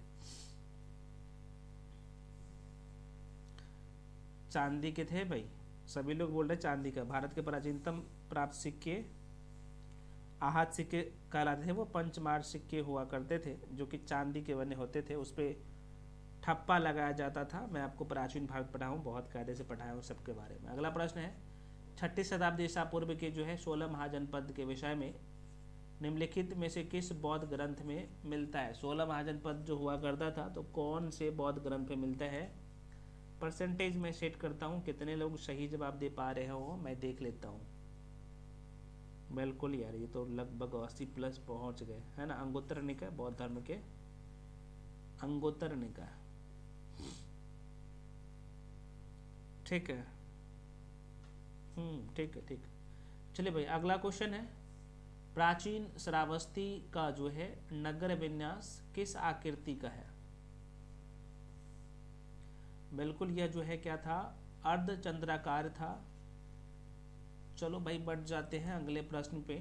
चांदी के थे भाई, सभी लोग बोल रहे चांदी का। भारत के प्राचीनतम प्राप्त सिक्के आहत सिक्के कहलाते थे। वो पंचमार सिक्के हुआ करते थे जो कि चांदी के बने होते थे, उस पर ठप्पा लगाया जाता था। मैं आपको प्राचीन भारत पढ़ा हूँ, बहुत कायदे से पढ़ाया हूँ सबके बारे में। अगला प्रश्न है, 6ठी शताब्दी ईसा पूर्व के जो है 16 महाजनपद के विषय में निम्नलिखित में से किस बौद्ध ग्रंथ में मिलता है? 16 महाजनपद जो हुआ करता था तो कौन से बौद्ध ग्रंथ में मिलता है? परसेंटेज में सेट करता हूँ, कितने लोग सही जवाब दे पा रहे हो मैं देख लेता हूँ। बिल्कुल यार, ये तो लगभग 80+ पहुँच गए, है ना। अंगुत्तर निकाय, बौद्ध धर्म के अंगुत्तर निकाय, ठीक है। ठीक है, ठीक है। चलिए भाई, अगला क्वेश्चन है, प्राचीन श्रावस्ती का जो है नगर विन्यास किस आकृति का है? बिल्कुल, यह जो है क्या था, अर्धचंद्राकार था। चलो भाई, बढ़ जाते हैं अगले प्रश्न पे।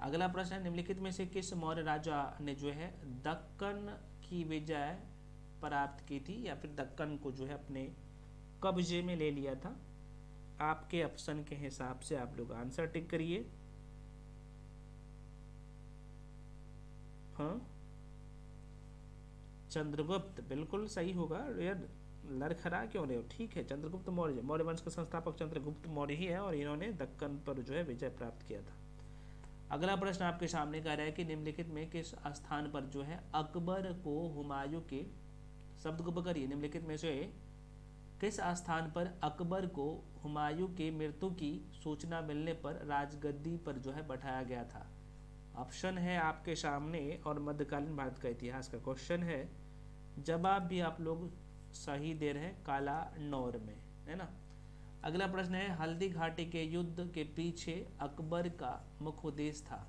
अगला प्रश्न है, निम्नलिखित में से किस मौर्य राजा ने जो है दक्कन की विजय प्राप्त की थी, या फिर दक्कन को जो है अपने कब्जे में ले लिया था? आपके ऑप्शन के हिसाब से आप लोग आंसर टिक करिए। हाँ, चंद्रगुप्त बिल्कुल सही होगा यार, लड़खड़ा क्यों रहे हो? ठीक है, चंद्रगुप्त मौर्य, मौर्य वंश के संस्थापक चंद्रगुप्त मौर्य ही है और इन्होंने दक्कन पर जो है विजय प्राप्त किया था। अगला प्रश्न आपके सामने कह रहा है कि निम्नलिखित में किस स्थान पर जो है अकबर को हुमायूं के, शब्द को पकड़िए, निम्नलिखित में से किस स्थान पर अकबर को हुमायूं के मृत्यु की सूचना मिलने पर राजगद्दी पर जो है बैठाया गया था? ऑप्शन है आपके सामने और मध्यकालीन भारत का इतिहास का क्वेश्चन है। जवाब भी आप लोग सही दे रहे हैं, काला नौर में, है ना। अगला प्रश्न है, हल्दी घाटी के युद्ध के पीछे अकबर का मुख्य उद्देश्य था?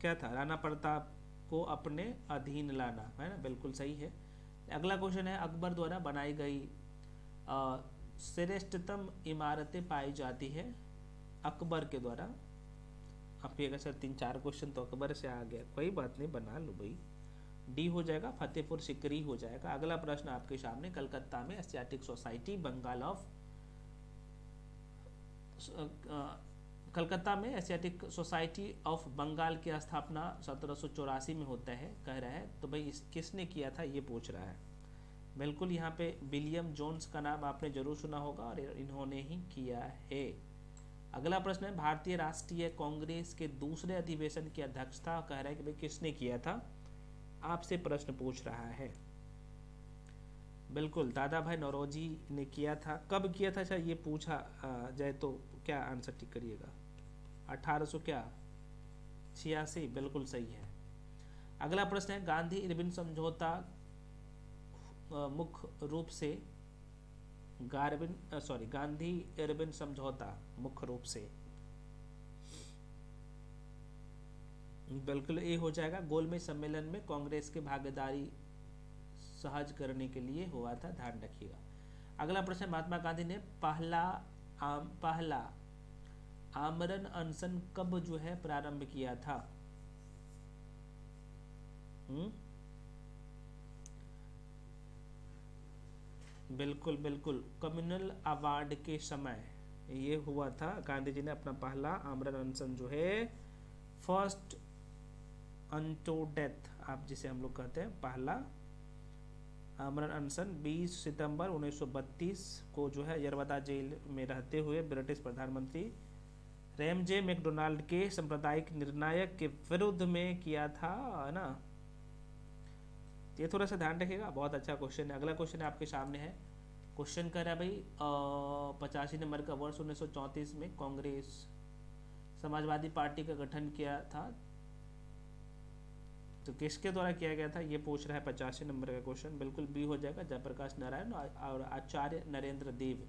क्या था? राणा प्रताप को अपने अधीन लाना, है ना, बिल्कुल सही है। अगला क्वेश्चन है, अकबर द्वारा बनाई गई श्रेष्ठतम इमारतें पाई जाती है अकबर के द्वारा? आप ये सर 3-4 क्वेश्चन तो अकबर से आ गया, कोई बात नहीं, बना लो भाई। डी हो जाएगा, फतेहपुर सिकरी हो जाएगा। अगला प्रश्न आपके सामने, कलकत्ता में Asiatic Society Bengal of Calcutta में एशियाटिक सोसाइटी ऑफ बंगाल की स्थापना 1784 में होता है, कह रहा है। तो भाई किसने किया था ये पूछ रहा है। बिल्कुल, यहाँ पे विलियम जोन्स का नाम आपने जरूर सुना होगा और इन्होंने ही किया है। अगला प्रश्न है, भारतीय राष्ट्रीय कांग्रेस के दूसरे अधिवेशन की अध्यक्षता कह रहा है कि भाई किसने किया था? आपसे प्रश्न पूछ रहा है। बिल्कुल, दादा भाई नौरोजी ने किया था। कब किया था अच्छा ये पूछा जाए तो क्या आंसर टिक करिएगा? 1800 क्या 86, बिल्कुल सही है। अगला प्रश्न है, गांधी इरविन समझौता मुख्य रूप से गांधी इरविन समझौता मुख्य रूप से, बिल्कुल ए हो जाएगा, गोलमेज सम्मेलन में कांग्रेस की भागीदारी सहज करने के लिए हुआ था, ध्यान रखिएगा। अगला प्रश्न, महात्मा गांधी ने पहला आमरण अनशन कब जो है प्रारंभ किया था? बिल्कुल बिल्कुल, कम्युनल अवार्ड के समय ये हुआ था। गांधी जी ने अपना पहला आमरण अनशन जो है, फर्स्ट अनटू डेथ आप जिसे हम लोग कहते हैं, पहला आमरण अनशन 20 सितंबर 1932 को जो है यरवदा जेल में रहते हुए ब्रिटिश प्रधानमंत्री रैमजे मैकडोनाल्ड के सांप्रदायिक निर्णायक के विरुद्ध में किया था, है ना। ये थोड़ा सा ध्यान रखिएगा, बहुत अच्छा क्वेश्चन है। अगला क्वेश्चन है आपके सामने है, क्वेश्चन कर रहा है भाई 85 नंबर का, वर्ष 1934 में कांग्रेस समाजवादी पार्टी का गठन किया था, तो किसके द्वारा किया गया था ये पूछ रहा है 85 नंबर का क्वेश्चन। बिल्कुल बी हो जाएगा, जयप्रकाश नारायण और आचार्य नरेंद्र देव,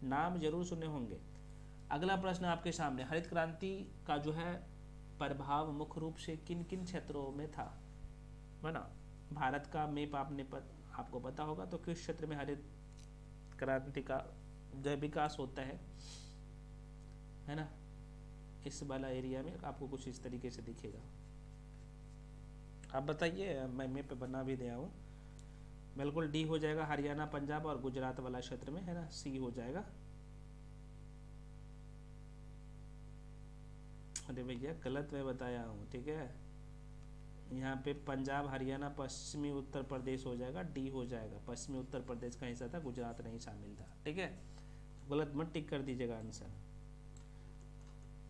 नाम जरूर सुने होंगे। अगला प्रश्न आपके सामने, हरित क्रांति का जो है प्रभाव मुख्य रूप से किन किन क्षेत्रों में था, है ना। भारत का मैप आपको पता होगा, तो किस क्षेत्र में हरित क्रांति का जो विकास होता है ना, इस वाला एरिया में आपको कुछ इस तरीके से दिखेगा। आप बताइए, मैं मैप पे बना भी दिया हूँ। बिल्कुल डी हो जाएगा, हरियाणा पंजाब और गुजरात वाला क्षेत्र में, है ना। सी हो जाएगा। अरे भैया गलत मैं बताया हूँ, ठीक है। यहाँ पे पंजाब हरियाणा पश्चिमी उत्तर प्रदेश हो जाएगा, डी हो जाएगा। पश्चिमी उत्तर प्रदेश का हिस्सा था, गुजरात नहीं शामिल था, ठीक है। गलत मत टिक कर दीजिएगा आंसर।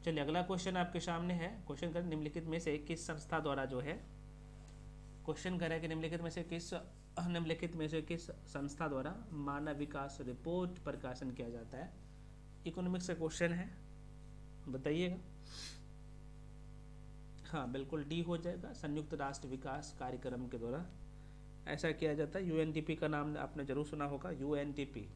चलिए अगला क्वेश्चन आपके सामने है। क्वेश्चन कर निम्नलिखित में से किस संस्था द्वारा जो है, क्वेश्चन कर है कि निम्नलिखित में से किस संस्था द्वारा मानव विकास रिपोर्ट प्रकाशन किया जाता है। इकोनॉमिक्स का क्वेश्चन है, बताइएगा। हाँ बिल्कुल डी हो जाएगा, संयुक्त राष्ट्र विकास कार्यक्रम के द्वारा ऐसा किया जाता है। यूएनडीपी का नाम आपने जरूर सुना होगा, यूएनडीपी।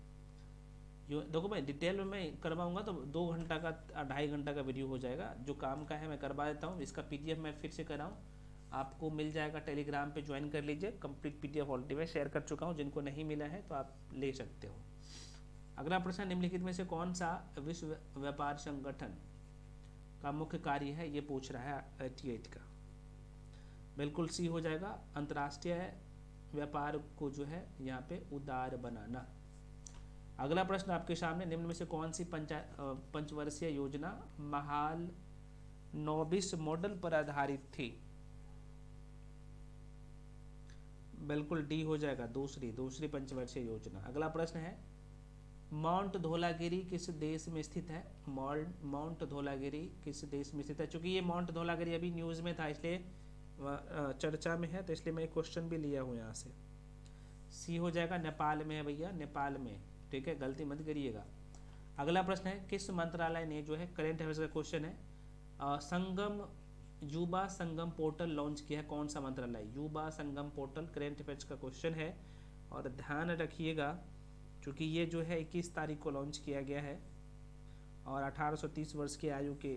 देखो भाई डिटेल में मैं करवाऊंगा तो 2 घंटा का 2.5 घंटा का वीडियो हो जाएगा। जो काम का है मैं करवा देता हूँ। इसका पीडीएफ मैं फिर से कराऊँ, आपको मिल जाएगा, टेलीग्राम पे ज्वाइन कर लीजिए। कंप्लीट पीडीएफ ऑलरेडी मैं शेयर कर चुका हूँ, जिनको नहीं मिला है तो आप ले सकते हो। अगला प्रश्न, निम्नलिखित में से कौन सा विश्व व्यापार संगठन का मुख्य कार्य है, ये पूछ रहा है 88 का। बिल्कुल सी हो जाएगा, अंतर्राष्ट्रीय व्यापार को जो है यहाँ पे उदार बनाना। अगला प्रश्न आपके सामने, निम्न में से कौन सी पंचवर्षीय योजना महाल नोबिस मॉडल पर आधारित थी। बिल्कुल डी हो जाएगा, दूसरी पंचवर्षीय योजना। अगला प्रश्न है, माउंट धौलागिरी किस देश में स्थित है। माउंट धौलागिरी किस देश में स्थित है। चूंकि ये माउंट धौलागिरी अभी न्यूज में था, इसलिए चर्चा में है, तो इसलिए मैं क्वेश्चन भी लिया हूँ यहाँ से। सी हो जाएगा, नेपाल में है भैया, नेपाल में। ठीक है, गलती मत करिएगा। अगला प्रश्न है, किस मंत्रालय ने जो है, करेंट अफेयर्स का क्वेश्चन है, युवा संगम पोर्टल लॉन्च किया है। कौन सा मंत्रालय। Yuva Sangam portal current affairs का क्वेश्चन है। और ध्यान रखिएगा क्योंकि ये जो है 21 तारीख को लॉन्च किया गया है और 18 से 30 वर्ष की आयु के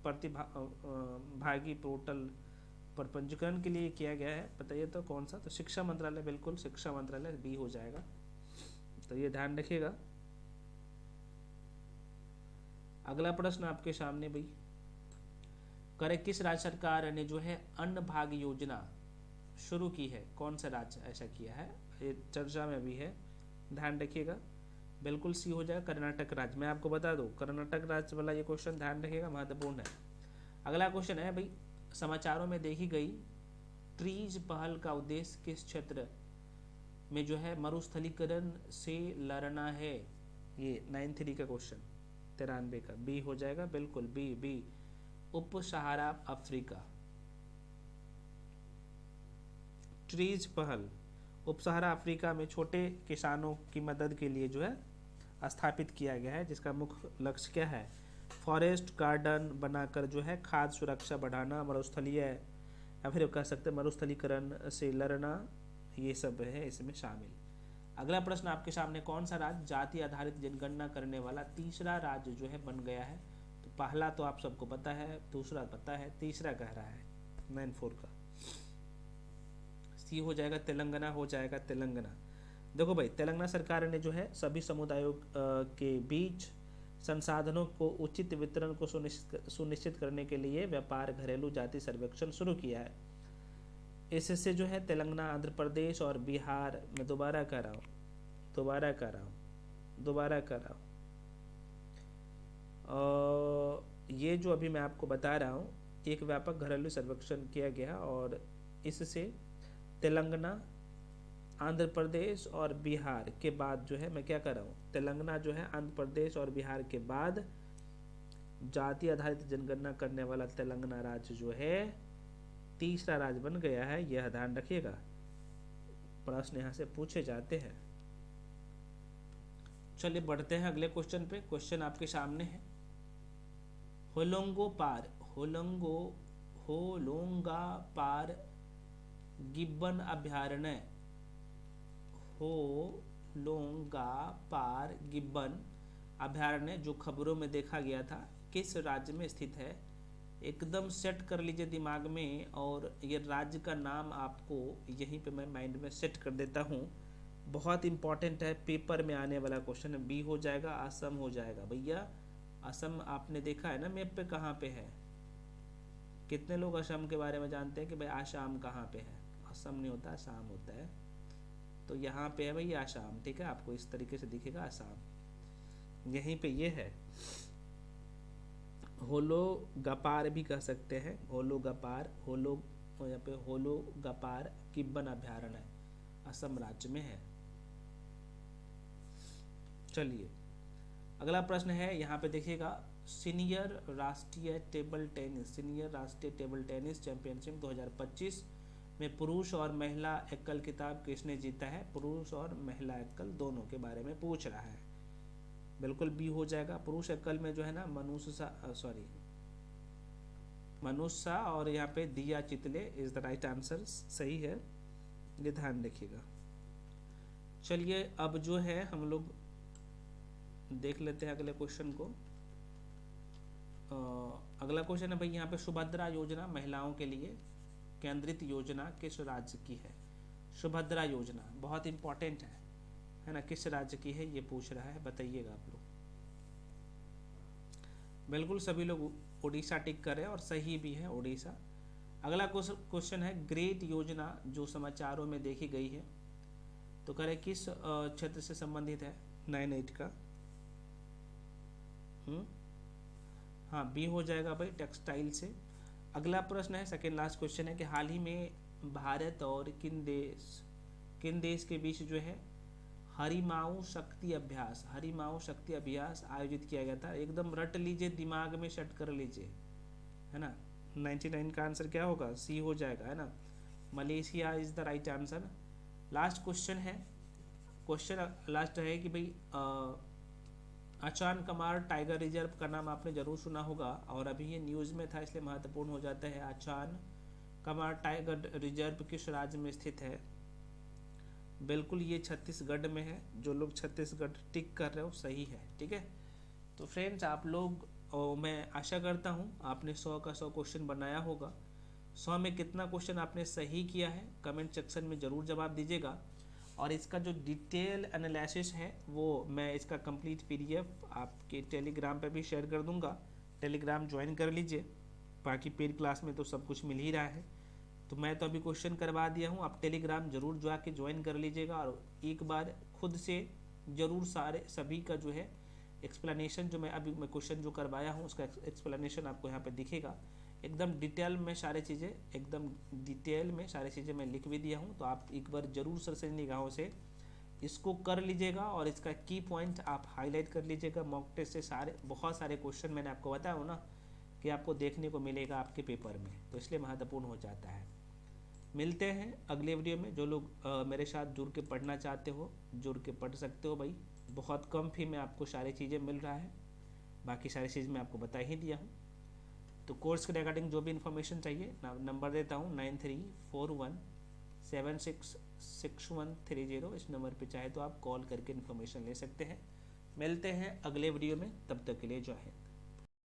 प्रतिभागी पोर्टल पर पंजीकरण के लिए किया गया है। बताइए तो कौन सा। तो शिक्षा मंत्रालय, बिल्कुल शिक्षा मंत्रालय, बी हो जाएगा। तो ये ध्यान रखिएगा। अगला प्रश्न आपके सामने भाई, करे किस राज्य सरकार ने जो है अन्न भाग्य योजना शुरू की है। कौन सा राज्य ऐसा किया है, ये चर्चा में भी है, ध्यान रखिएगा। बिल्कुल सी हो जाएगा, कर्नाटक राज्य। मैं आपको बता दूं, कर्नाटक राज्य वाला ये क्वेश्चन ध्यान रखिएगा, महत्वपूर्ण है। अगला क्वेश्चन है भाई, समाचारों में देखी गई ट्रीज पहल का उद्देश्य किस क्षेत्र में जो है मरुस्थलीकरण से लड़ना है। ये 93 का क्वेश्चन, 93 का, बी हो जाएगा, बिल्कुल बी उप सहारा अफ्रीका। ट्रीज पहल उप सहारा अफ्रीका में छोटे किसानों की मदद के लिए जो है स्थापित किया गया है, जिसका मुख्य लक्ष्य क्या है, फॉरेस्ट गार्डन बनाकर जो है खाद्य सुरक्षा बढ़ाना, मरुस्थलीय या फिर कह सकते हैं मरुस्थलीकरण से लड़ना, ये सब है इसमें शामिल। अगला प्रश्न आपके सामने, कौन सा राज्य जाति आधारित जनगणना करने वाला तीसरा राज्य जो है बन गया है। तो पहला तो आप सबको पता है, दूसरा पता है, तीसरा कह रहा है 94 का। सी हो जाएगा, तेलंगाना हो जाएगा, तेलंगाना। देखो भाई, तेलंगाना सरकार ने जो है सभी समुदायों के बीच संसाधनों को उचित वितरण को सुनिश्चित करने के लिए व्यापार घरेलू जाति सर्वेक्षण शुरू किया है। इससे जो है तेलंगाना, आंध्र प्रदेश और बिहार में दोबारा कर रहा हूँ ये जो अभी मैं आपको बता रहा हूँ, एक व्यापक घरेलू सर्वेक्षण किया गया और इससे तेलंगाना, आंध्र प्रदेश और बिहार के बाद जो है, मैं क्या कर रहा हूँ, तेलंगाना जो है आंध्र प्रदेश और बिहार के बाद जाति आधारित जनगणना करने वाला तेलंगाना राज्य जो है तीसरा राज्य बन गया है। यह ध्यान रखिएगा, प्रश्न यहाँ से पूछे जाते हैं। चलिए बढ़ते हैं अगले क्वेश्चन पे। क्वेश्चन आपके सामने है, होलोंगापार गिब्बन अभयारण्य, होलोंगापार गिब्बन अभयारण्य जो खबरों में देखा गया था, किस राज्य में स्थित है। एकदम सेट कर लीजिए दिमाग में, और ये राज्य का नाम आपको यहीं पे मैं माइंड में सेट कर देता हूँ। बहुत इंपॉर्टेंट है, पेपर में आने वाला क्वेश्चन है। बी हो जाएगा, असम हो जाएगा। भैया असम आपने देखा है ना मैप पे कहाँ पे है। कितने लोग असम के बारे में जानते हैं कि भाई आसाम कहाँ पे है। असम नहीं होता, आसाम होता है। तो यहाँ पे है भाई आसाम, ठीक है, आपको इस तरीके से दिखेगा आसाम, यहीं पे ये है। होलोगापार भी कह सकते हैं, होलोगापार, यहाँ पे होलोगापार गिब्बन अभयारण्य असम राज्य में है। चलिए अगला प्रश्न है, यहाँ पे देखिएगा, सीनियर राष्ट्रीय टेबल टेनिस चैंपियनशिप 2025 में पुरुष और महिला एकल खिताब किसने जीता है? पुरुष और महिला एकल दोनों के बारे में पूछ रहा है। बिल्कुल बी हो जाएगा। पुरुष एकल में जो है ना मनुष्य और यहाँ पे दिया चितले इज द राइट आंसर, सही है, ये ध्यान रखिएगा। चलिए अब जो है हम लोग देख लेते हैं अगले क्वेश्चन को। अगला क्वेश्चन है भाई, यहाँ पे सुभद्रा योजना महिलाओं के लिए केंद्रित योजना किस राज्य की है? सुभद्रा योजना बहुत इंपॉर्टेंट है ना, किस राज्य की है ये पूछ रहा है, बताइएगा आप लोग। बिल्कुल सभी लोग उड़ीसा टिक कर रहे हैं और सही भी है उड़ीसा। अगला क्वेश्चन है, ग्रेट योजना जो समाचारों में देखी गई है तो करे किस क्षेत्र से संबंधित है? 9-8 का हाँ बी हो जाएगा भाई, टेक्सटाइल से। अगला प्रश्न है, सेकेंड लास्ट क्वेश्चन है कि हाल ही में भारत और किन देश के बीच जो है हरिमाऊ शक्ति अभ्यास आयोजित किया गया था? एकदम रट लीजिए, दिमाग में सेट कर लीजिए, है ना। 99 का आंसर क्या होगा? सी हो जाएगा, है ना, Malaysia is the right answer. Last question है, लास्ट है कि भाई अचान कमार टाइगर रिजर्व का नाम आपने जरूर सुना होगा और अभी ये न्यूज़ में था इसलिए महत्वपूर्ण हो जाता है। अचान कमार टाइगर रिजर्व किस राज्य में स्थित है? बिल्कुल ये छत्तीसगढ़ में है। जो लोग छत्तीसगढ़ टिक कर रहे हो सही है, ठीक है। तो फ्रेंड्स आप लोग मैं आशा करता हूँ आपने 100 का 100 क्वेश्चन बनाया होगा। 100 में कितना क्वेश्चन आपने सही किया है कमेंट सेक्शन में ज़रूर जवाब दीजिएगा। और इसका जो डिटेल एनालिसिस है वो मैं इसका कंप्लीट PDF आपके टेलीग्राम पे भी शेयर कर दूंगा। टेलीग्राम ज्वाइन कर लीजिए, बाकी पेड क्लास में तो सब कुछ मिल ही रहा है। तो मैं तो अभी क्वेश्चन करवा दिया हूँ, आप टेलीग्राम जरूर जाके ज्वाइन कर लीजिएगा और एक बार खुद से ज़रूर सभी का जो है एक्सप्लेनेशन, जो मैं क्वेश्चन जो करवाया हूँ उसका एक्सप्लेनेशन आपको यहाँ पे दिखेगा। एकदम डिटेल में सारी चीज़ें मैं लिख भी दिया हूँ, तो आप एक बार ज़रूर सरसरी निगाहों से इसको कर लीजिएगा और इसका की पॉइंट आप हाईलाइट कर लीजिएगा। मॉक टेस्ट से बहुत सारे क्वेश्चन मैंने आपको बताया हो ना कि आपको देखने को मिलेगा आपके पेपर में, तो इसलिए महत्वपूर्ण हो जाता है। मिलते हैं अगले वीडियो में। जो लोग मेरे साथ जुड़ के पढ़ना चाहते हो जुड़ के पढ़ सकते हो भाई, बहुत कम फी में आपको सारी चीज़ें मिल रहा है, बाकी सारी चीज़ मैं आपको बता ही दिया हूँ। तो कोर्स के रिगार्डिंग जो भी इन्फॉर्मेशन चाहिए नंबर देता हूँ 9341766130। इस नंबर पे चाहे तो आप कॉल करके इन्फॉर्मेशन ले सकते हैं। मिलते हैं अगले वीडियो में, तब तक के लिए जय हिंद।